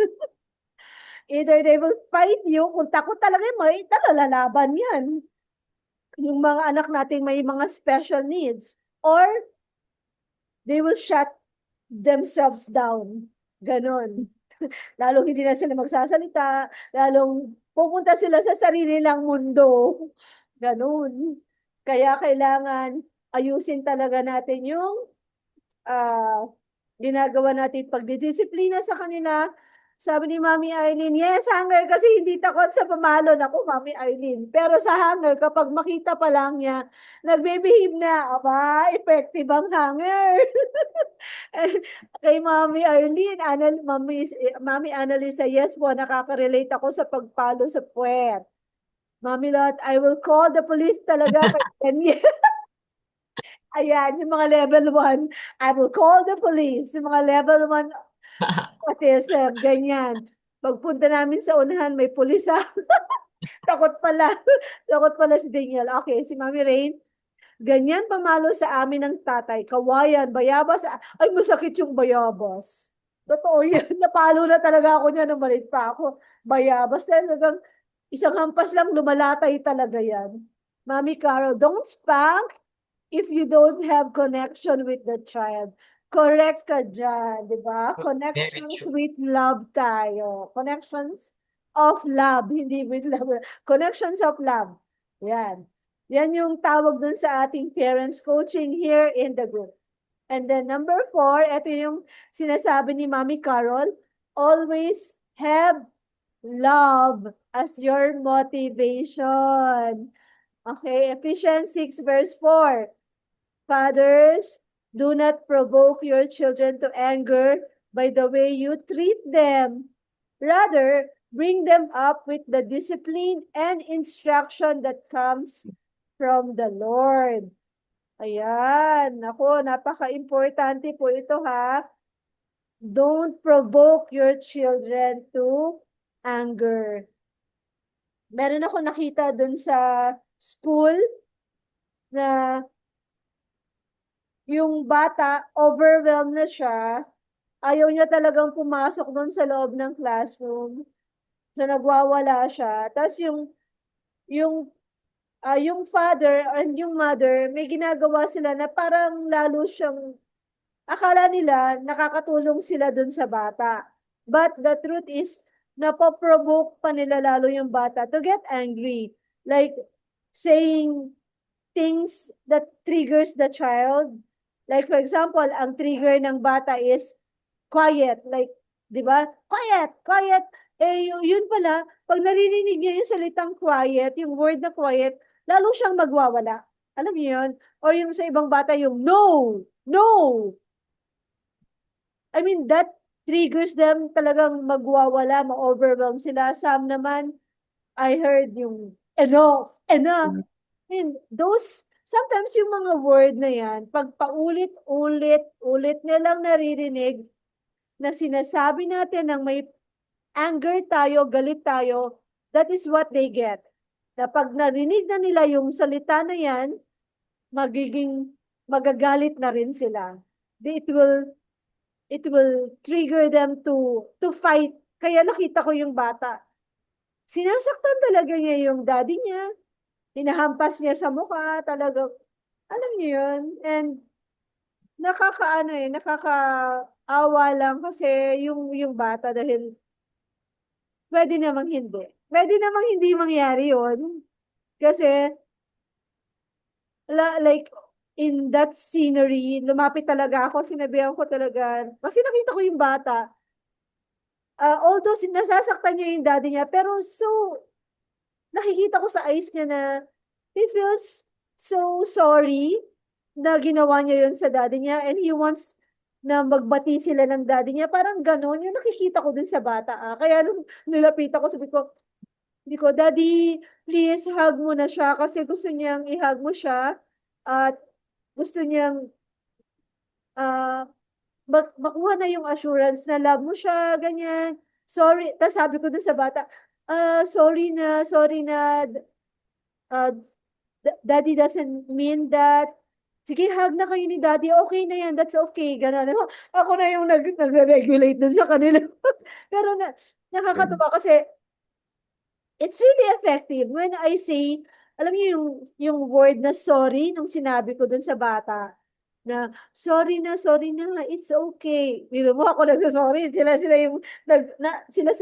Either they will fight you, kung takot talaga yung mga lalaban yan. Yung mga anak nating may mga special needs. Or they will shut themselves down. Ganon. Lalong hindi na sila magsasalita, lalong pupunta sila sa sarili lang mundo. Ganon. Kaya kailangan ayusin talaga natin yung ah, ginagawa natin pagdidisiplina sa kanila. Sabi ni Mami Arlene, yes, hanger, kasi hindi takot sa pamalo. Naku, Mami Arlene. Pero sa hanger, kapag makita pa lang niya, nagbe-behave na. Aba, effective ang hanger. Kay Mami Arlene, Mami Annalisa, yes po, nakaka-relate ako sa pagpalo sa puwet. Mami Lot, I will call the police talaga kay Kenya. Ayan, yung mga level 1, I will call the police. Yung mga level 1 autism, ganyan. Pagpunta namin sa unahan, may pulis ha. Takot pala. Takot pala si Daniel. Okay, si Mami Rain, ganyan pamalo sa amin ng tatay. Kawayan, bayabas. Ay, masakit yung bayabas. Totoo yan. Napalo na talaga ako niya nung maliit pa ako. Bayabas. Talagang isang hampas lang, lumalatay talaga yan. Mami Carol, don't spank if you don't have connection with the child. Correct ka dyan, di ba? very Connections true. with love tayo. Connections of love, hindi with love. Connections of love. Yan. Yan yung tawag dun sa ating parents coaching here in the group. And then number 4, ito yung sinasabi ni Mami Carol, always have love as your motivation. Okay, Ephesians 6 verse 4. Fathers, do not provoke your children to anger by the way you treat them. Rather, bring them up with the discipline and instruction that comes from the Lord. Ayan, ako, napaka-importante po ito ha. Don't provoke your children to anger. Meron ako nakita dun sa school na yung bata, overwhelmed na siya, ayaw niya talagang pumasok doon sa loob ng classroom. So, nagwawala siya. Tapos yung yung father and yung mother, may ginagawa sila na parang lalo siyang, akala nila nakakatulong sila dun sa bata. But the truth is, napoprovoke pa nila lalo yung bata to get angry. Like saying things that triggers the child. Like for example, ang trigger ng bata is quiet. Like, di ba? Quiet, quiet. Yun pala, pag naririnig niya yung salitang quiet, yung word na quiet, lalo siyang magwawala. Alam niyo yun? Or yung sa ibang bata, yung no, no. I mean, that triggers them talagang magwawala, ma-overwhelm sila. Some naman, I heard yung enough, enough. I mean, those, sometimes yung mga word na yan, pag paulit-ulit nilang naririnig, na sinasabi natin ng may anger tayo, galit tayo, that is what they get. Na pag narinig na nila yung salita na yan, magagalit na rin sila. It will trigger them to fight. Kaya nakita ko yung bata. Sinasaktan talaga niya yung daddy niya. Hinahampas niya sa mukha. Talaga, alam niyo yun. And nakakaawa lang kasi yung bata dahil pwede namang hindi. Pwede namang hindi mangyari yun. Kasi like in that scenery, lumapit talaga ako, sinabihan ko talaga, kasi nakita ko yung bata. Although nasasaktan niya yung daddy niya, pero nakikita ko sa eyes niya na he feels so sorry na ginawa niya yun sa daddy niya and he wants na magbati sila ng daddy niya. Parang ganon yung nakikita ko dun sa bata. Kaya nung nilapit ako, sabi ko, Daddy, please hug mo na siya kasi gusto niyang i-hug mo siya at gusto niyang makuha na yung assurance na love mo siya, ganyan. Sorry. Tapos sabi ko dun sa bata, sorry na, Daddy doesn't mean that. Sige, hug na kayo ni Daddy. Okay na yan. That's okay. Ganun. Ako na yung nag-regulate dun sa kanila. Pero nakakatuwa kasi it's really effective when I say, alam niyo yung word na sorry nung sinabi ko dun sa bata na sorry na, it's okay. Biro mo ako nagsasorry. Sila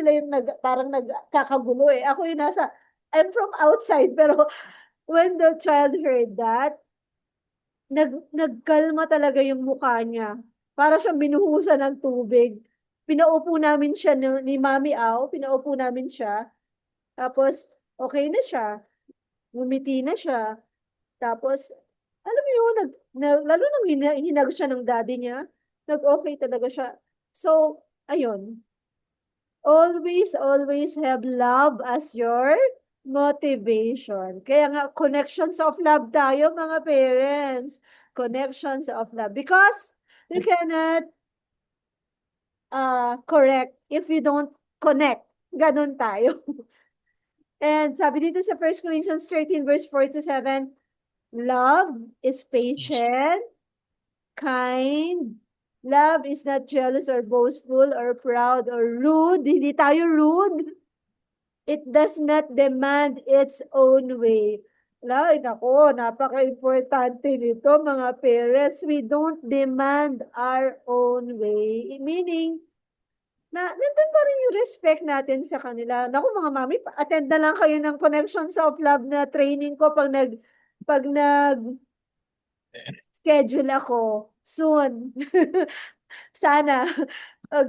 yung parang nagkakagulo eh. Ako yung I'm from outside pero when the child heard that, nagkalma talaga yung mukha niya. Para siyang binuhusan ng tubig. Pinaupo namin siya ni Mami Au, pinaupo namin siya. Tapos, okay na siya. Ngumiti na siya. Tapos, alam mo yun, lalo nang hinag siya ng daddy niya, nag-okay talaga siya. So, ayun. Always have love as your motivation. Kaya nga, connections of love tayo, mga parents. Connections of love. Because you cannot correct if you don't connect. Ganun tayo. And sabi dito sa 1 Corinthians 13 verse 4-7, love is patient, kind. Love is not jealous or boastful or proud or rude. Hindi tayo rude. It does not demand its own way. Nako, napaka-importante nito mga parents. We don't demand our own way. Meaning, nandun pa rin yung respect natin sa kanila. Naku mga mami, attend na lang kayo ng Connections of Love na training ko pag schedule ako soon. Sana.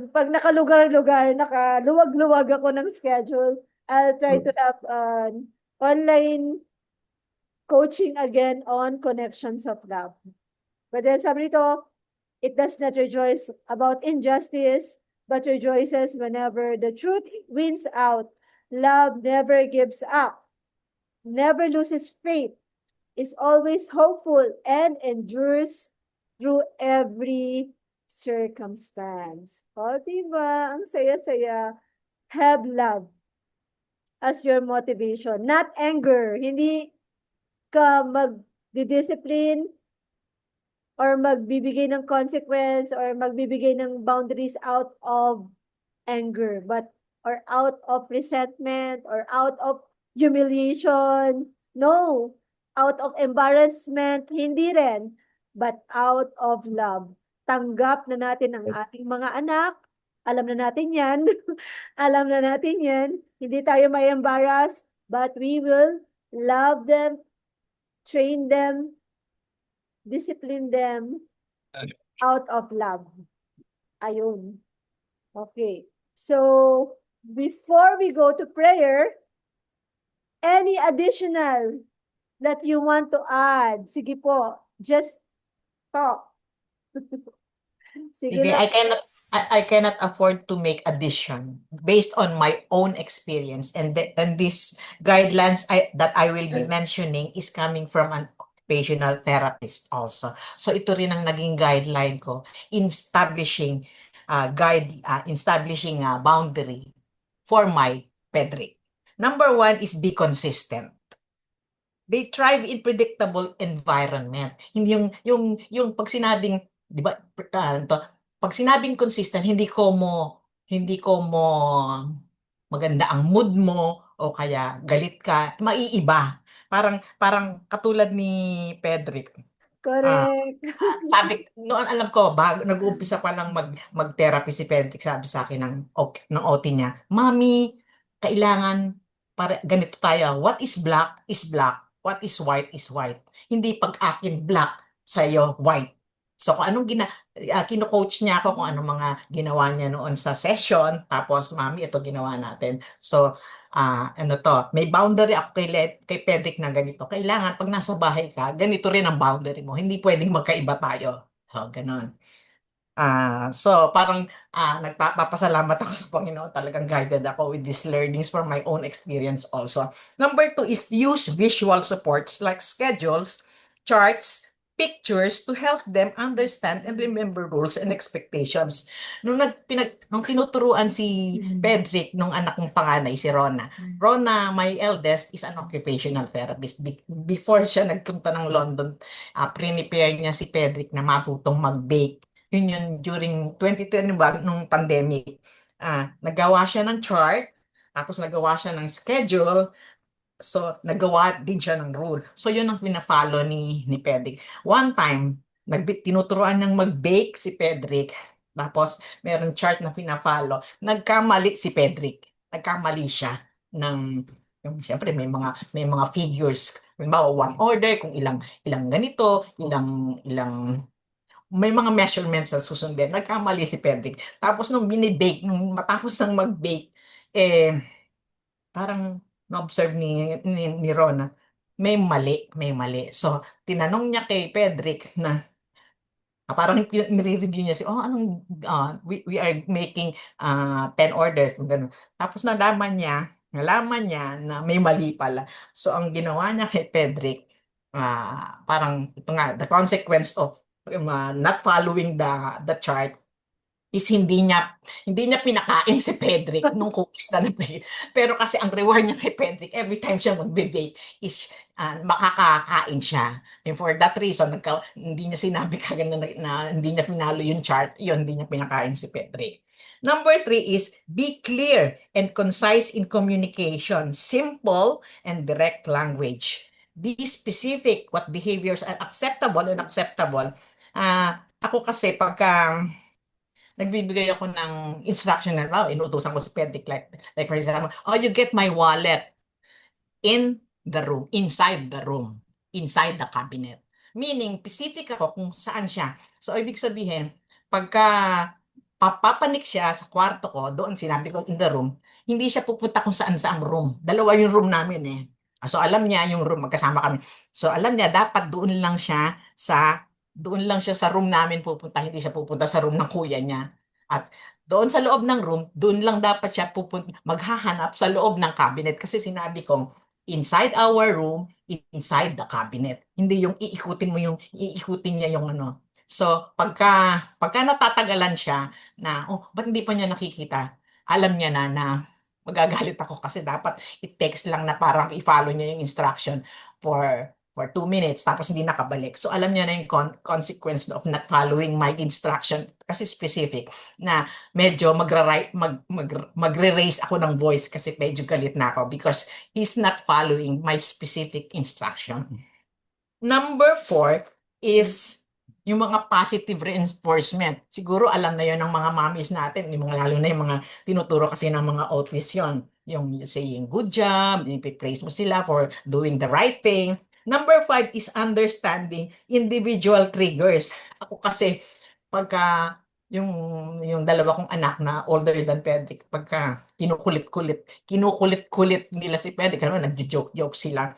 Pag nakalugar-lugar, nakaluwag-luwag ako ng schedule, I'll try to have online coaching again on Connections of Love. But then sabi nito, it does not rejoice about injustice, but rejoices whenever the truth wins out. Love never gives up, never loses faith, is always hopeful, and endures through every circumstance. O, diba? Ang saya-saya. Have love as your motivation, not anger. Hindi ka mag-discipline or magbibigay ng consequence or magbibigay ng boundaries out of anger, or out of resentment or out of humiliation. No. out of embarrassment, hindi rin, but out of love. Tanggap na natin ang ating mga anak. Alam na natin yan. Alam na natin yan. Hindi tayo may embarrass, but we will love them, train them, discipline them out of love. Ayun. Okay. So, before we go to prayer, any additional that you want to add? Sige po, just talk. Sige Sige, lang. I cannot afford to make addition based on my own experience, and these guidelines that I will be mentioning is coming from an occupational therapist also. So ito rin ang naging guideline ko in establishing boundary for my Pedrick. Number one is be consistent. They thrive in predictable environment. Hindi yung pag sinabing, di ba, pag sinabing consistent, hindi ko mo maganda ang mood mo o kaya galit ka, maiiba. Parang katulad ni Pedrick. Correct. Sabi, noon alam ko, nag-uumpisa pa lang mag-therapy si Pedrick, sabi sa akin ng OT niya, Mami, kailangan ganito tayo. What is black is black. What is white is white. Hindi pag akin black, sa'yo white. So kung anong kino-coach niya ako kung anong mga ginawa niya noon sa session, tapos Mami, ito ginawa natin. So may boundary ako kay Pedrick na ganito. Kailangan pag nasa bahay ka, ganito rin ang boundary mo. Hindi pwedeng magkaiba tayo. So, ganon. So parang nagpapasalamat ako sa Panginoon. Talagang guided ako with these learnings from my own experience also. Number 2 is use visual supports like schedules, charts, pictures to help them understand and remember rules and expectations. Nung tinuturuan si Pedrick, nung anak kong panganay, si Rona. Rona, my eldest, is an occupational therapist. Before siya nagpunta ng London, prepare niya si Pedrick na matutong mag-bake. Yun during 2020 nung pandemic. Nagawa siya ng chart, tapos nagawa siya ng schedule, so nagawa din siya ng rule. So yun ang pina-follow ni Pedrick. One time, tinuturuan niyang mag-bake si Pedrick, tapos meron chart na pina-follow. Nagkamali si Pedrick. Nagkamali siya ng siyempre may mga figures. Halimbawa, one order, kung ilang ganito, ilang may mga measurements na susundin. Nagkamali si Pedrick. Tapos nung matapos nang mag-bake, parang na-observe ni Rona, may mali. So, tinanong niya kay Pedrick na parang nire-review niya we are making 10 orders. Ganun. Tapos nalaman niya na may mali pala. So, ang ginawa niya kay Pedrick, parang ito nga, the consequence of not following the chart is hindi niya pinakain si Pedrick nung cookies na nabake. Pero kasi ang reward niya kay Pedrick, every time siya magbe-bake is makakakain siya. And for that reason, hindi niya sinabi kagad na hindi niya pinalo yung chart, yun, hindi niya pinakain si Pedrick. Number 3 is be clear and concise in communication, simple and direct language. Be specific what behaviors are acceptable and unacceptable. Ako kasi pagka nagbibigay ako ng instruction na, inuutosan ko si Pedrick, like for example, you get my wallet in the room, inside the cabinet. Meaning, specific ako kung saan siya. So, ibig sabihin, pagka papanik siya sa kwarto ko, doon sinabi ko in the room, hindi siya pupunta kung saan saang room. Dalawa yung room namin eh. So, alam niya yung room, magkasama kami. So, alam niya, dapat doon lang siya sa room namin pupunta, hindi siya pupunta sa room ng kuya niya. At doon sa loob ng room, doon lang dapat siya maghahanap sa loob ng cabinet kasi sinabi kong inside our room, inside the cabinet. Hindi yung iikutin niya yung ano. So, pagka natatagalan siya na, ba't hindi pa niya nakikita? Alam niya na magagalit ako kasi dapat i-text lang na parang i-follow niya yung instruction for 2 minutes tapos hindi nakabalik. So alam niya na yung consequence of not following my instruction kasi specific na medyo magre-raise ako ng voice kasi medyo galit na ako because he's not following my specific instruction. Number 4 is yung mga positive reinforcement. Siguro alam na yon ng mga mommies natin, yung mga, lalo na yung mga tinuturo kasi ng mga authorities yon. Yung saying good job, i-praise mo sila for doing the right thing. Number 5 is understanding individual triggers. Ako kasi, pagka yung dalawa kong anak na older than Pedrick, pagka kinukulit nila si Pedrick, ano, nagjo-joke sila,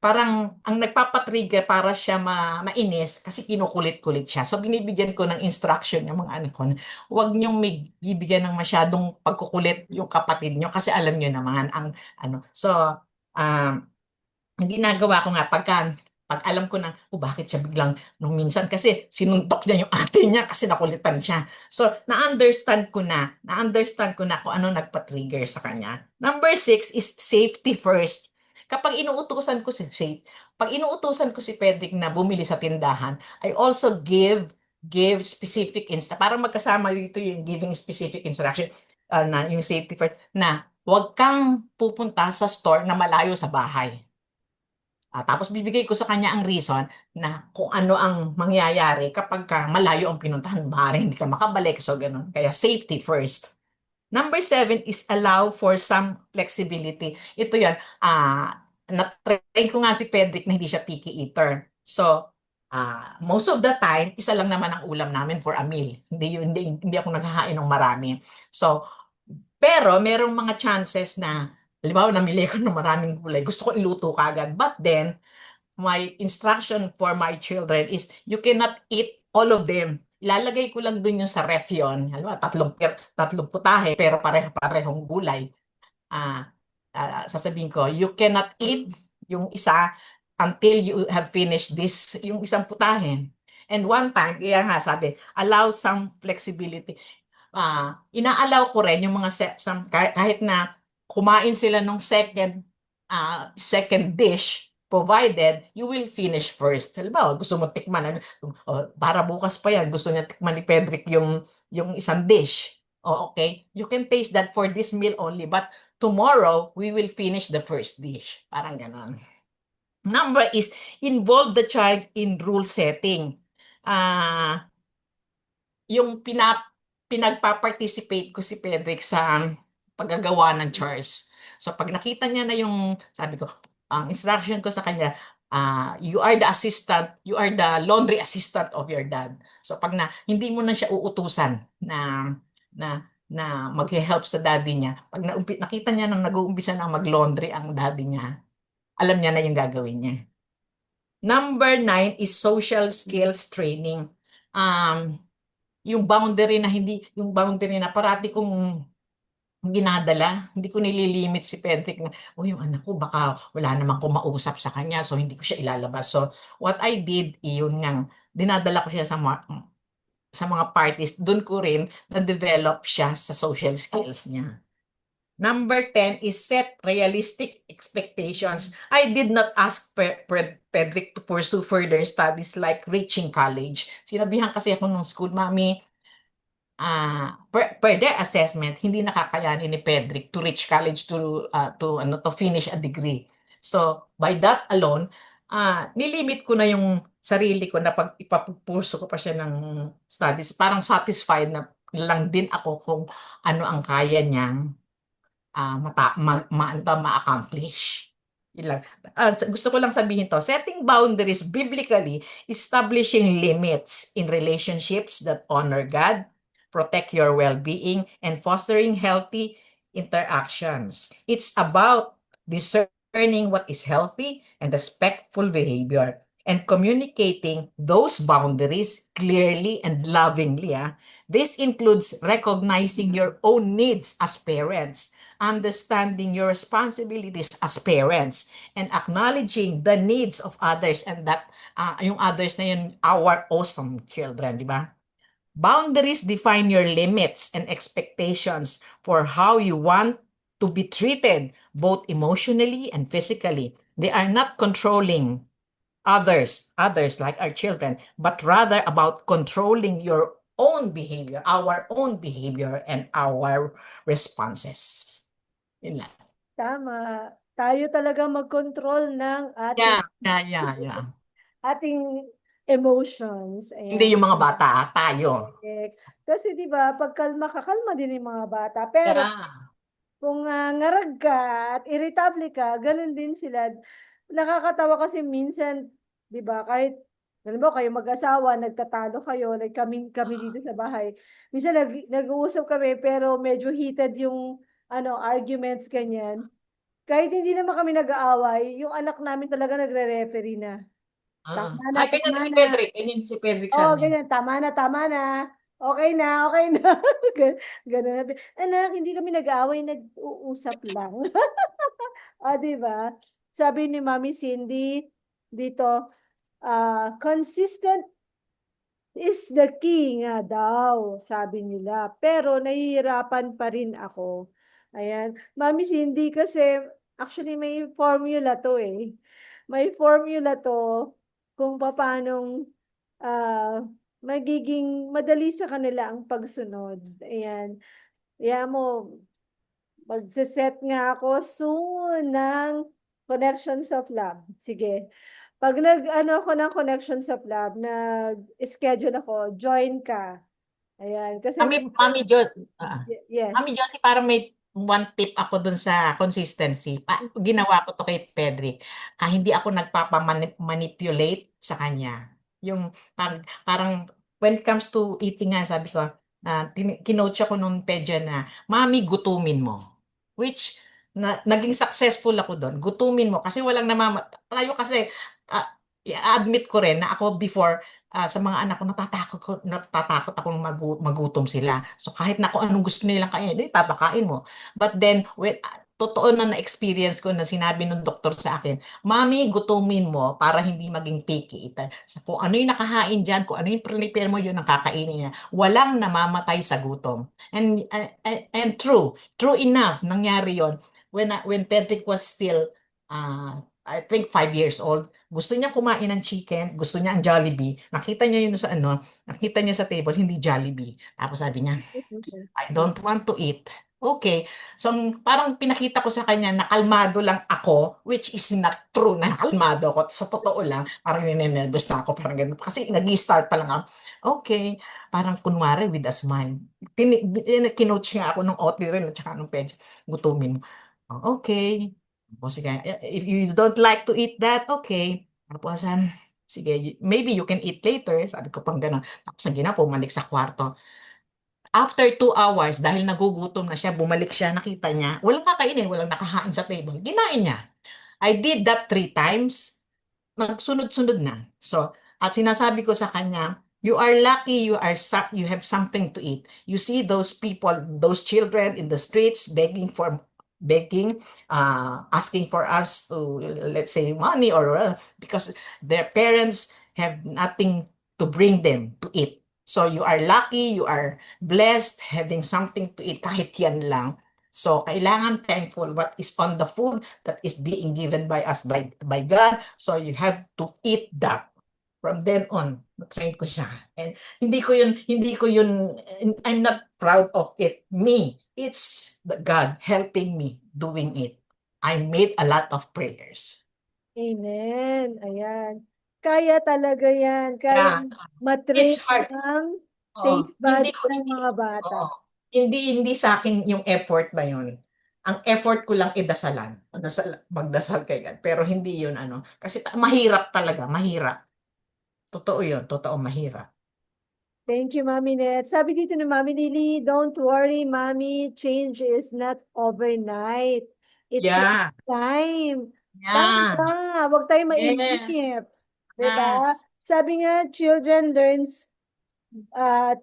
parang ang nagpapatrigger para siya mainis kasi kinukulit-kulit siya. So binibigyan ko ng instruction yung mga anak ko na huwag niyong bibigyan ng masyadong pagkukulit yung kapatid niyo kasi alam niyo naman ang ano. So um, ang ginagawa ko nga pag alam ko na, bakit siya biglang nung minsan kasi sinuntok niya yung ate niya kasi nakulitan siya. So na-understand ko na kung ano nagpa-trigger sa kanya. Number 6 is safety first. Kapag inuutusan ko pag inuutusan ko si Pedrick na bumili sa tindahan, I also give specific para magkasama dito yung giving specific instruction na yung safety first na huwag kang pupunta sa store na malayo sa bahay. Tapos bibigay ko sa kanya ang reason na kung ano ang mangyayari kapag malayo ang pinuntahan, maaaring hindi ka makabalik, so ganun. Kaya safety first. Number 7 is allow for some flexibility. Ito yan, na-train ko nga si Pedrick na hindi siya picky eater. So, most of the time, isa lang naman ang ulam namin for a meal. Hindi ako naghahain ng marami. So, pero merong mga chances na, halimbawa, namili ko ng maraming gulay, gusto ko iluto kagad. But then, my instruction for my children is, you cannot eat all of them. Ilalagay ko lang dun yung sa ref yun. Halimbawa, tatlong putahe, pero pareho-parehong gulay. Sasabihin ko, you cannot eat yung isa until you have finished this, yung isang putahe. And one time, kaya nga sabi, allow some flexibility. Inaalaw ko rin yung mga kahit na kumain sila ng second dish, provided you will finish first. Halimbawa, gusto mo tikman, para bukas pa yan, gusto niya tikman ni Pedrick yung isang dish. Okay, you can taste that for this meal only, but tomorrow, we will finish the first dish. Parang ganon. Number is, involve the child in rule setting. Yung pinagpa-participate ko si Pedrick sa paggagawa ng chores. So pag nakita niya na yung, sabi ko, ang instruction ko sa kanya, you are the laundry assistant of your dad. So pag hindi mo na siya uutusan na mag-help sa daddy niya, pag nakita niya nang nag-uumpisa na mag-laundry ang daddy niya, alam niya na yung gagawin niya. Number 9 is social skills training. Yung boundary na parati kong ginadala, hindi ko nililimit si Pedrick na, yung anak ko baka wala naman kong mausap sa kanya, so hindi ko siya ilalabas. So what I did, yun nga, dinadala ko siya sa mga parties, doon ko rin na-develop siya sa social skills niya. Number 10 is set realistic expectations. I did not ask Pedrick to pursue further studies like reaching college. Sinabihan kasi ako nung school, Mami, per their assessment, hindi nakakayanin ni Pedrick to reach college to finish a degree. So, by that alone, nilimit ko na yung sarili ko na pag ipapupurso ko pa siya ng studies, parang satisfied na lang din ako kung ano ang kaya niyang ma-accomplish. Gusto ko lang sabihin to, setting boundaries biblically, establishing limits in relationships that honor God, protect your well-being, and fostering healthy interactions. It's about discerning what is healthy and respectful behavior and communicating those boundaries clearly and lovingly. This includes recognizing your own needs as parents, understanding your responsibilities as parents, and acknowledging the needs of others, and that yung others na yun, our awesome children, di ba? Boundaries define your limits and expectations for how you want to be treated, both emotionally and physically. They are not controlling others like our children, but rather about controlling your own behavior, our own behavior, and our responses. Yun lang. Tama. Tayo talaga mag-control ng ating Yeah. ating emotions. Hindi Ayan. yung mga bata, tayo. Correct. Kasi 'di ba, pag kalma ka, kalma din yung mga bata. Pero Yeah. kung ngarag ka at irritable ka, ganun din sila. Nakakatawa kasi minsan, 'di ba, kahit alam mo kayo mag-asawa, nagtatalo kayo, like kami dito sa bahay. Minsan nag-uusap kami pero medyo heated yung arguments ganyan. Kahit hindi naman kami nag-aaway, yung anak namin talaga nagre-referee na. Tama na, Ay, ganyan tama din si na. Pedrick. Ganyan din si Pedrick sa Oo, amin. ganyan. Tama na, tama na. Okay na, okay na. Ganun. Anak, hindi kami nag-aaway, nag-uusap lang. Di ba? Sabi ni Mami Cindy dito, consistent is the key nga daw, sabi nila. Pero nahihirapan pa rin ako. Ayan. Mami Cindy kasi, actually may formula to eh. May formula to kung paanong magiging madali sa kanila ang pagsunod. Ayan. Kaya mo, magse-set nga ako soon ng Connections of Love. Sige. Pag ako ng Connections of Love, nag-schedule ako, join ka. Ayan. Kasi Mami, Mami Jo, ah, Mami yes. Josie, parang may one tip ako dun sa consistency. Ginawa ko to kay Pedrick. Hindi ako nagpapamanipulate sa kanya. Yung parang when it comes to eating nga, sabi ko, kinoach ako nung pedya na, Mami, gutumin mo. Which, naging successful ako doon. Gutumin mo. Kasi walang tayo kasi, i-admit ko rin na ako before, sa mga anak ko, natatakot akong magutom sila. So kahit na kung anong gusto nilang kainin, di papakain mo. But then, totoo na na-experience ko na sinabi ng doktor sa akin, Mami, gutumin mo para hindi maging picky eater. So, kung ano yung nakahain dyan, kung ano yung prepare mo, yun ang kakainin niya. Walang namamatay sa gutom. And true enough, nangyari yon when Pedrick was still, I think 5 years old. Gusto niya kumain ng chicken, gusto niya ang Jollibee. Nakita niya yun sa nakita niya sa table, hindi Jollibee. Tapos sabi niya, I don't want to eat. Okay. So, parang pinakita ko sa kanya na kalmado lang ako, which is not true na kalmado ako. Sa totoo lang, parang ninenervous na ako, parang ganun. Kasi nag-start pa lang ako. Okay. Parang kunwari with a smile. Kinoach nga ako ng OT rin at saka ng page. Gutumin mo. Okay. O sige, if you don't like to eat that, okay. Tapos, sige, maybe you can eat later. Sabi ko pang gano'n. Tapos ang ginawa, bumalik sa kwarto. After 2 hours, dahil nagugutom na siya, bumalik siya, nakita niya, walang kakainin, walang nakahain sa table. Ginain niya. I did that 3 times. Nagsunod-sunod na. So, at sinasabi ko sa kanya, you are lucky you have something to eat. You see those people, those children in the streets begging, asking for us to, let's say, money or because their parents have nothing to bring them to eat. So you are lucky, you are blessed having something to eat kahit yan lang. So kailangan thankful what is on the food that is being given by us by God. So you have to eat that. From then on, na-train ko siya. And hindi ko yun, I'm not proud of it. Me, it's the God helping me doing it. I made a lot of prayers. Amen. Ayan. Kaya talaga yan. Kaya Yeah, matrain it's hard. ang Oo, taste buds ng hindi, mga bata. oo. Hindi sa akin yung effort na yun. Ang effort ko lang idasalan. Magdasal kay God. Pero hindi yun kasi mahirap talaga, mahirap. Totoo yun, totoo mahirap. Thank you, Mami Net. Sabi dito ni Mami Lily, don't worry, Mami, change is not overnight. It takes Yeah, time. yeah, Tama, huwag tayo yes, mainip. Diba? yes, Sabi nga, children learns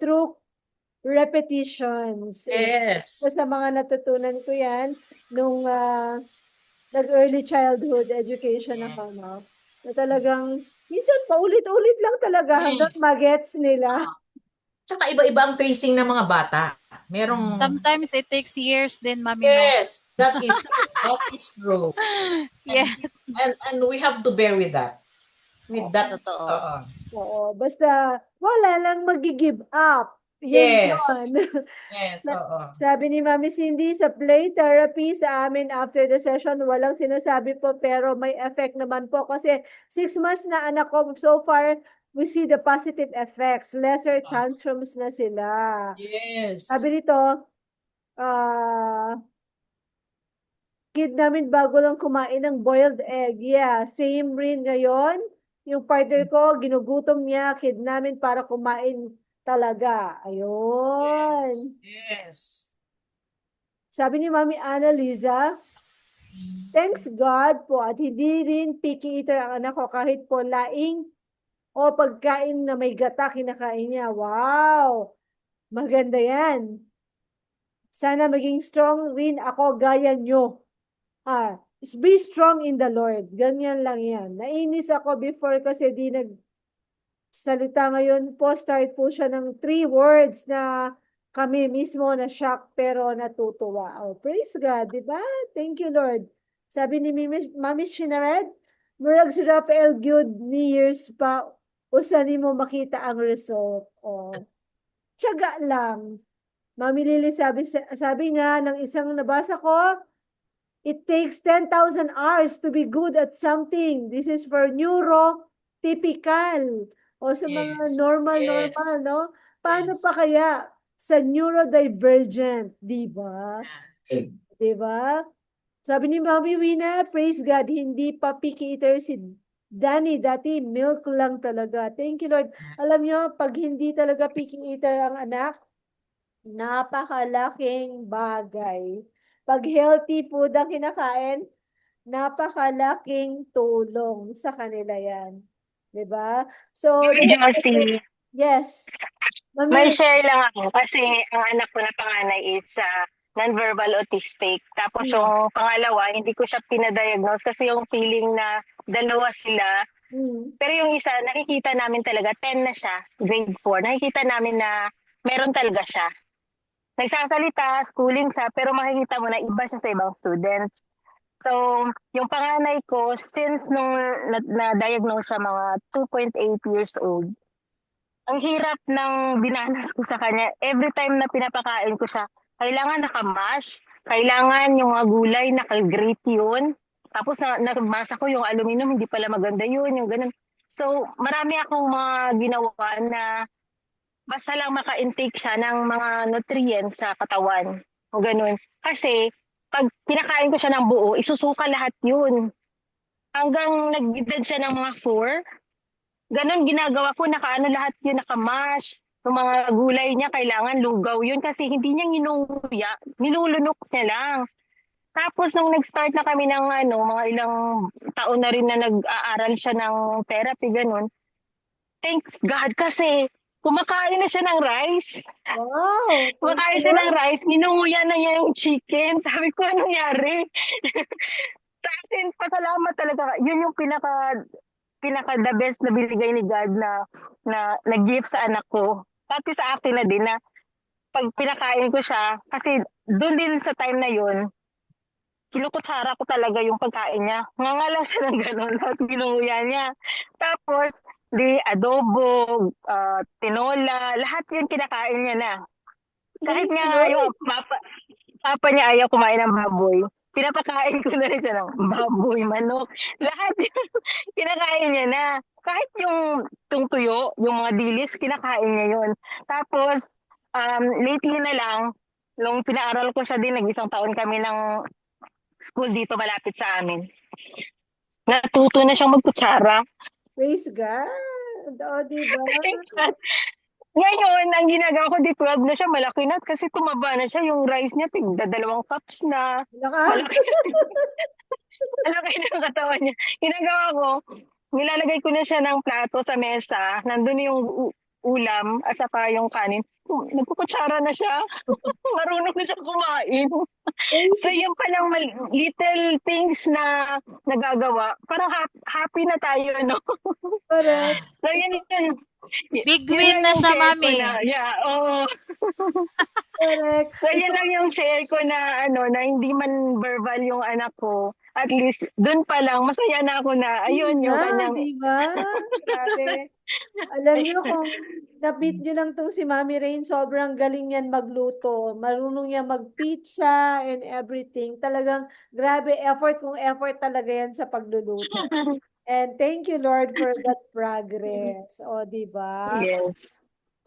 through repetitions. yes. Sa mga natutunan ko yan nung nag-early childhood education ako, Yes. no? Na talagang, minsan paulit-ulit lang talaga hanggang Yes. magets nila. Tsaka iba-iba ang facing ng mga bata. Merong, Sometimes it takes years din, Mami, no? yes, that is true. Yeah, And we have to bear with that. With that, totoo. oo. Oo, basta wala lang magi-give up. Yun Yes. yun. Yes, Sa- oo. Sabi ni Mami Cindy, sa play therapy sa amin after the session, walang sinasabi po pero may effect naman po kasi 6 months na anak ko, so far, we see the positive effects. Lesser tantrums na sila. Yes. Sabi nito, kid namin bago lang kumain ng boiled egg. Yeah, same rin ngayon. Yung partner ko, ginugutom niya, kid namin para kumain talaga. Ayun. Yes. Sabi ni Mami Annalisa, thanks God po at hindi rin picky eater ang anak ko kahit po laing o pagkain na may gata kinakain niya. Wow! Maganda yan. Sana maging strong rin ako gaya nyo. Be strong in the Lord. Ganyan lang yan. Nainis ako before kasi di nagsalita ngayon po. Start po siya ng 3 words na kami mismo na shock pero natutuwa. Oh, praise God, di ba? Thank you, Lord. Sabi ni Mami Shinared, murag si Rafael good ni years pa usani mo makita ang result. Oh. Tiyaga lang. Mami Lily, sabi nga ng isang nabasa ko, it takes 10,000 hours to be good at something. This is for neurotypical. O sa mga Yes. normal, no? Paano Yes. pa kaya sa neurodivergent, di ba? Di ba? Sabi ni Mami Wina, praise God, hindi pa picky eater si Danny. Dati milk lang talaga. Thank you, Lord. Alam nyo, pag hindi talaga picky eater ang anak, napakalaking bagay. Pag healthy food ang kinakain, napakalaking tulong sa kanila yan. 'Di ba? So, Josie, yes. may Mami, share lang ako kasi ang anak ko na panganay is non-verbal autistic. Tapos yung pangalawa, hindi ko siya pinadiagnose kasi yung feeling na dalawa sila. Pero yung isa, nakikita namin talaga, 10 na siya, grade 4. Nakikita namin na meron talaga siya. Nagsasalita, schooling siya, pero makikita mo na iba siya sa ibang students. So, yung panganay ko, since nung na-diagnose siya mga 2.8 years old, ang hirap ng dinanas ko sa kanya. Every time na pinapakain ko siya, kailangan nakamash, kailangan yung mga gulay naka-grate yun. Tapos nabasa ko yung aluminum, hindi pala maganda yun, yung ganun. So, marami akong mga ginawa na basta lang maka-intake siya ng mga nutrients sa katawan. O ganun. Kasi, pag pinakain ko siya ng buo, isusuka lahat yun. Hanggang nag-edad siya ng mga 4, ganun ginagawa ko, nakaano lahat yun, nakamash. Yung mga gulay niya, kailangan lugaw yun kasi hindi niya ginuya, nilulunok niya lang. Tapos nung nag-start na kami ng mga ilang taon na rin na nag-aaral siya ng therapy, ganun. Thanks God kasi kumakain na siya ng rice. wow. Kumakain siya ng rice, ninunguya na niya yung chicken. Sabi ko, anong nangyari? Sa akin, pasalamat talaga. Yun yung pinaka the best na binigay ni God na gift sa anak ko. Pati sa akin na din na pag pinakain ko siya, kasi doon din sa time na yun, kinukutsara ko talaga yung pagkain niya. Ngangalaw siya ng gano'n, tapos ginunguya niya. Tapos, di adobo, tinola, lahat yun kinakain niya na. Kahit Thank nga you, yung papa niya ayaw kumain ng baboy, pinapakain ko na rin siya ng baboy, manok, lahat yun, kinakain niya na. Kahit yung tuyo, yung mga dilis, kinakain niya yun. Tapos, lately na lang, nung pinaaral ko siya din, nag-isang taon kami ng school dito malapit sa amin. Natuto na siyang magkutsara. praise God. O, di ba? Ngayon, ang ginagawa ko, di 12 na siya, malaki na kasi tumaba na siya. Yung rice niya, tigda 2 cups na. Malaki, malaki na yung katawan niya. Ginagawa ko, nilalagay ko na siya ng plato sa mesa. Nandun yung ulam at saka yung kanin. Nagkukutsara na siya. Marunong na siya kumain. So yung palang little things na nagagawa, parang happy na tayo, no? Correct. So yun. Big Yun win lang na yung siya, share ko Mami. oo. Correct. So yun lang yung share ko na na hindi man verbal yung anak ko. at least dun pa lang masaya na ako na ayun yung kanyang di ba? Grabe. Alam niyo kung na-meet niyo lang tong si Mami Rain, sobrang galing yan magluto. Marunong yan mag-pizza and everything. Talagang grabe effort kung effort talaga yan sa pagluluto. And thank you Lord for that progress. O, di ba? yes.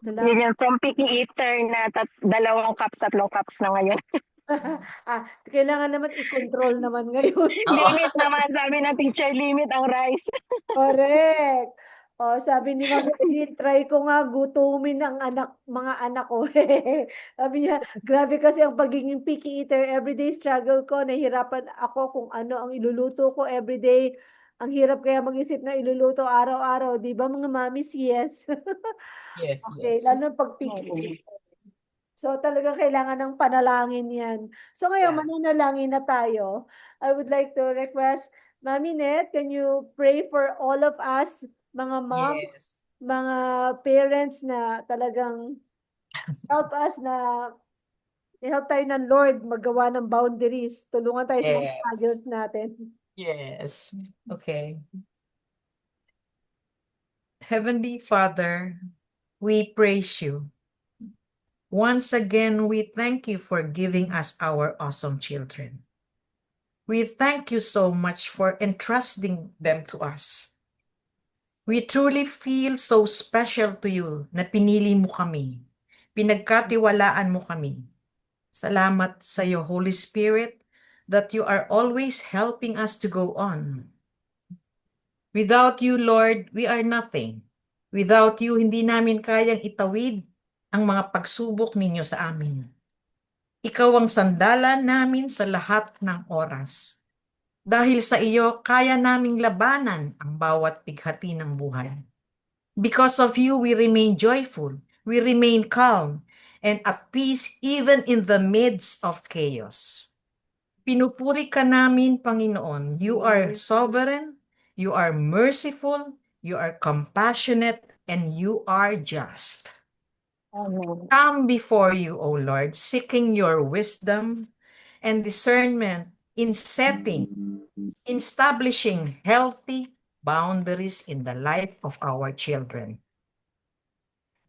Salamat. Yun yung from picky eater na 2 cups, 3 cups na ngayon. Kailangan naman i-control naman ngayon. Oo. Limit naman, sabi ng teacher, limit ang rice. Correct. O, sabi ni Mami Eileen, try ko nga gutumin ang mga anak ko. Sabi niya, grabe kasi ang pagiging picky eater, everyday struggle ko, nahihirapan ako kung ano ang iluluto ko everyday. Ang hirap kaya mag-isip na iluluto araw-araw, di ba mga mamis? Yes. Yes, Okay, yes. lalo pag picky eater. So talagang kailangan ng panalangin yan. So ngayon, Yeah. mananalangin na tayo. I would like to request, Mami Net, can you pray for all of us, mga moms, Yes. mga parents na talagang help us na help tayo ng Lord magawa ng boundaries. Tulungan tayo sa mga Yes. struggles natin. Yes. Okay. Heavenly Father, we praise you. Once again, we thank you for giving us our awesome children. We thank you so much for entrusting them to us. We truly feel so special to you na pinili mo kami. Pinagkatiwalaan mo kami. Salamat sa iyo, Holy Spirit, that you are always helping us to go on. Without you, Lord, we are nothing. Without you, hindi namin kayang itawid ang mga pagsubok ninyo sa amin. Ikaw ang sandalan namin sa lahat ng oras. Dahil sa iyo, kaya naming labanan ang bawat bighati ng buhay. Because of you, we remain joyful, we remain calm, and at peace even in the midst of chaos. Pinupuri ka namin, Panginoon. You are sovereign, you are merciful, you are compassionate, and you are just. Amen. Come before you, O Lord, seeking your wisdom and discernment in establishing healthy boundaries in the life of our children.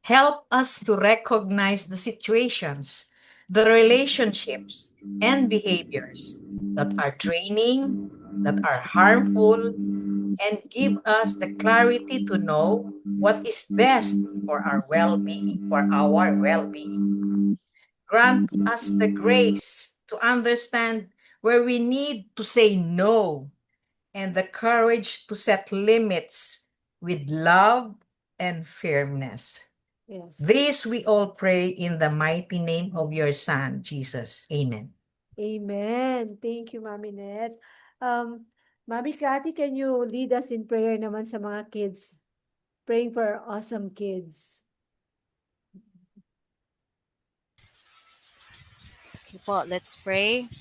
Help us to recognize the situations, the relationships, and behaviors that are draining, that are harmful, and give us the clarity to know what is best for our well-being, Grant us the grace to understand where we need to say no and the courage to set limits with love and firmness. Yes. This we all pray in the mighty name of your Son, Jesus. Amen. Amen. Thank you, Mami Net. Mami Cathy, can you lead us in prayer naman sa mga kids? Praying for our awesome kids. Okay po, let's pray.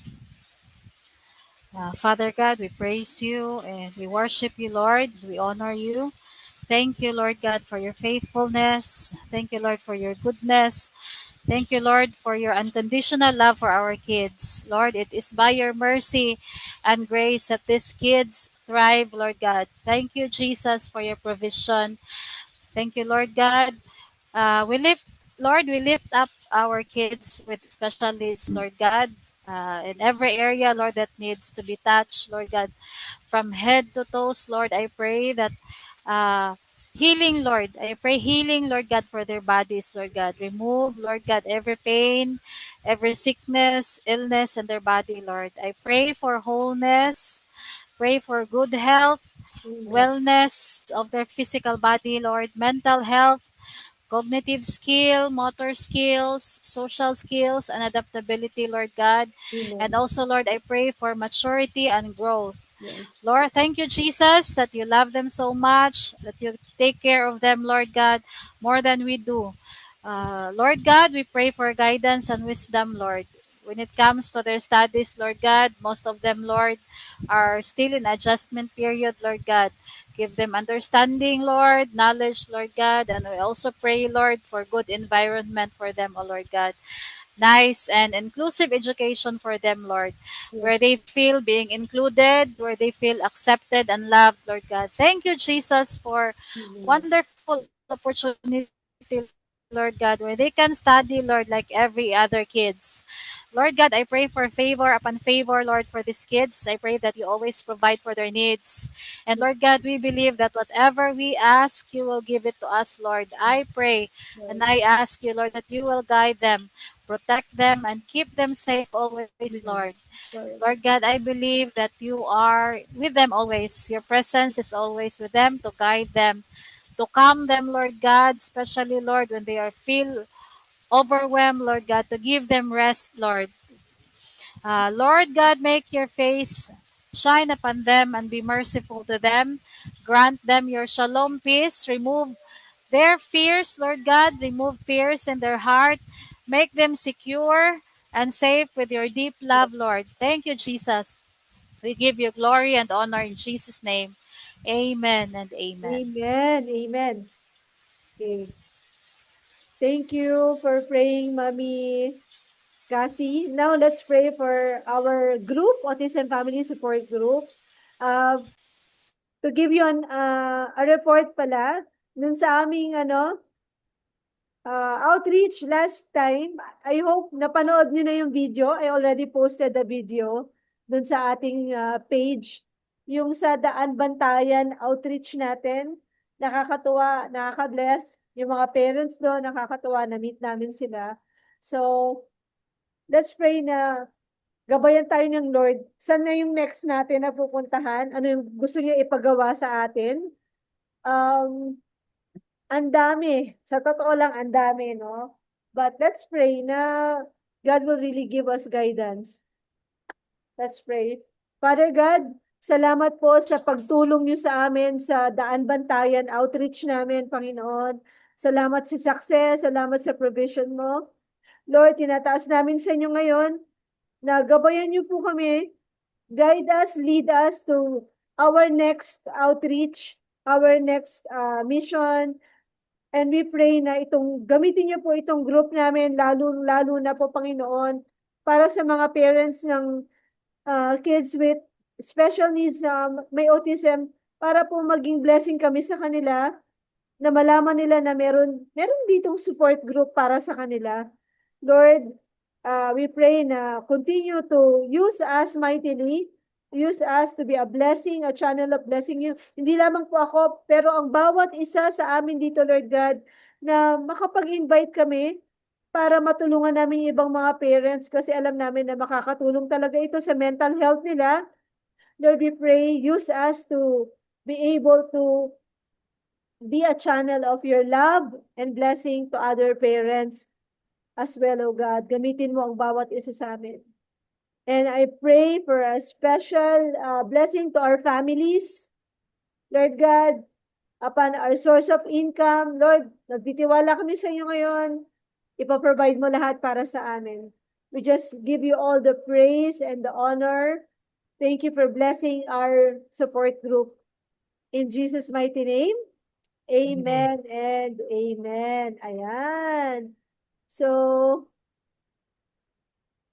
Father God, we praise you and we worship you, Lord. We honor you. Thank you, Lord God, for your faithfulness. Thank you, Lord, for your goodness. Thank you, Lord, for your unconditional love for our kids. Lord, it is by your mercy and grace that these kids thrive, Lord God. Thank you, Jesus, for your provision. Thank you, Lord God. We lift up our kids with special needs, Lord God. In every area, Lord, that needs to be touched, Lord God, from head to toes, Lord, I pray that healing, Lord. I pray healing, Lord God, for their bodies, Lord God. Remove, Lord God, every pain, every sickness, illness in their body, Lord. I pray for wholeness, pray for good health, Amen. wellness of their physical body, Lord, mental health, cognitive skill, motor skills, social skills, and adaptability, Lord God. Amen. And also, Lord, I pray for maturity and growth. Yes. Lord, thank you, Jesus, that you love them so much, that you take care of them, Lord God, more than we do. Lord God, we pray for guidance and wisdom, Lord. when it comes to their studies, Lord God. Most of them, Lord, are still in adjustment period, Lord God. Give them understanding, Lord, knowledge, Lord God, and we also pray, Lord, for good environment for them, O Lord God. Nice and inclusive education for them, Lord, where Yes. they feel being included, where they feel accepted and loved, Lord God. Thank you, Jesus, for Amen. wonderful opportunity, Lord God, where they can study, Lord, like every other kids. Lord God, I pray for favor upon favor, Lord, for these kids. I pray that you always provide for their needs. And Lord God, we believe that whatever we ask, you will give it to us, Lord. I pray and Yes. I ask you, Lord, that you will guide them, protect them, and keep them safe always, Amen. Lord. Lord. Lord God, I believe that you are with them always. Your presence is always with them to guide them, to calm them, Lord God, especially, Lord, when they are feel overwhelmed, Lord God, to give them rest, Lord. Lord God, make your face shine upon them and be merciful to them. Grant them your shalom peace. Remove their fears, Lord God. Remove fears in their heart. Make them secure and safe with your deep love, Lord. Thank you, Jesus. We give you glory and honor in Jesus' name. Amen and amen. Amen. Amen. Okay. Thank you for praying, Mommy Kathy. Now let's pray for our group, Autism Family Support Group. Uh, to give you a report pala, dun sa aming outreach last time. I hope napanood nyo na yung video. I already posted the video dun sa ating page. Yung sa Daan Bantayan outreach natin. Nakakatuwa, nakaka-bless. Yung mga parents doon, nakakatuwa, na-meet namin sila. So, let's pray na gabayan tayo ng Lord. Saan na yung next natin na pupuntahan? Ano yung gusto niya ipagawa sa atin? Um, ang dami. Sa totoo lang, ang dami, no? But let's pray na God will really give us guidance. Let's pray. Father God, salamat po sa pagtulong niyo sa amin sa Daan Bantayan outreach namin, Panginoon. Salamat sa success, salamat sa provision mo. Lord, tinataas namin sa inyo ngayon na gabayan niyo po kami. Guide us, lead us to our next outreach, our next mission. And we pray na gamitin niyo po itong group namin, lalo na po, Panginoon, para sa mga parents ng kids with special needs na may autism, para po maging blessing kami sa kanila, na malaman nila na meron ditong support group para sa kanila. Lord, we pray na continue to use us mightily, use us to be a blessing, a channel of blessing you. Hindi lamang po ako, pero ang bawat isa sa amin dito, Lord God, na makapag-invite kami para matulungan namin yung ibang mga parents kasi alam namin na makakatulong talaga ito sa mental health nila. Lord, we pray, use us to be able to be a channel of your love and blessing to other parents as well, O God. Gamitin mo ang bawat isa sa amin. And I pray for a special blessing to our families. Lord God, upon our source of income, Lord, nagtitiwala kami sa inyo ngayon. Ipaprovide mo lahat para sa amin. We just give you all the praise and the honor. Thank you for blessing our support group. In Jesus' mighty name, amen and amen. Ayan. So,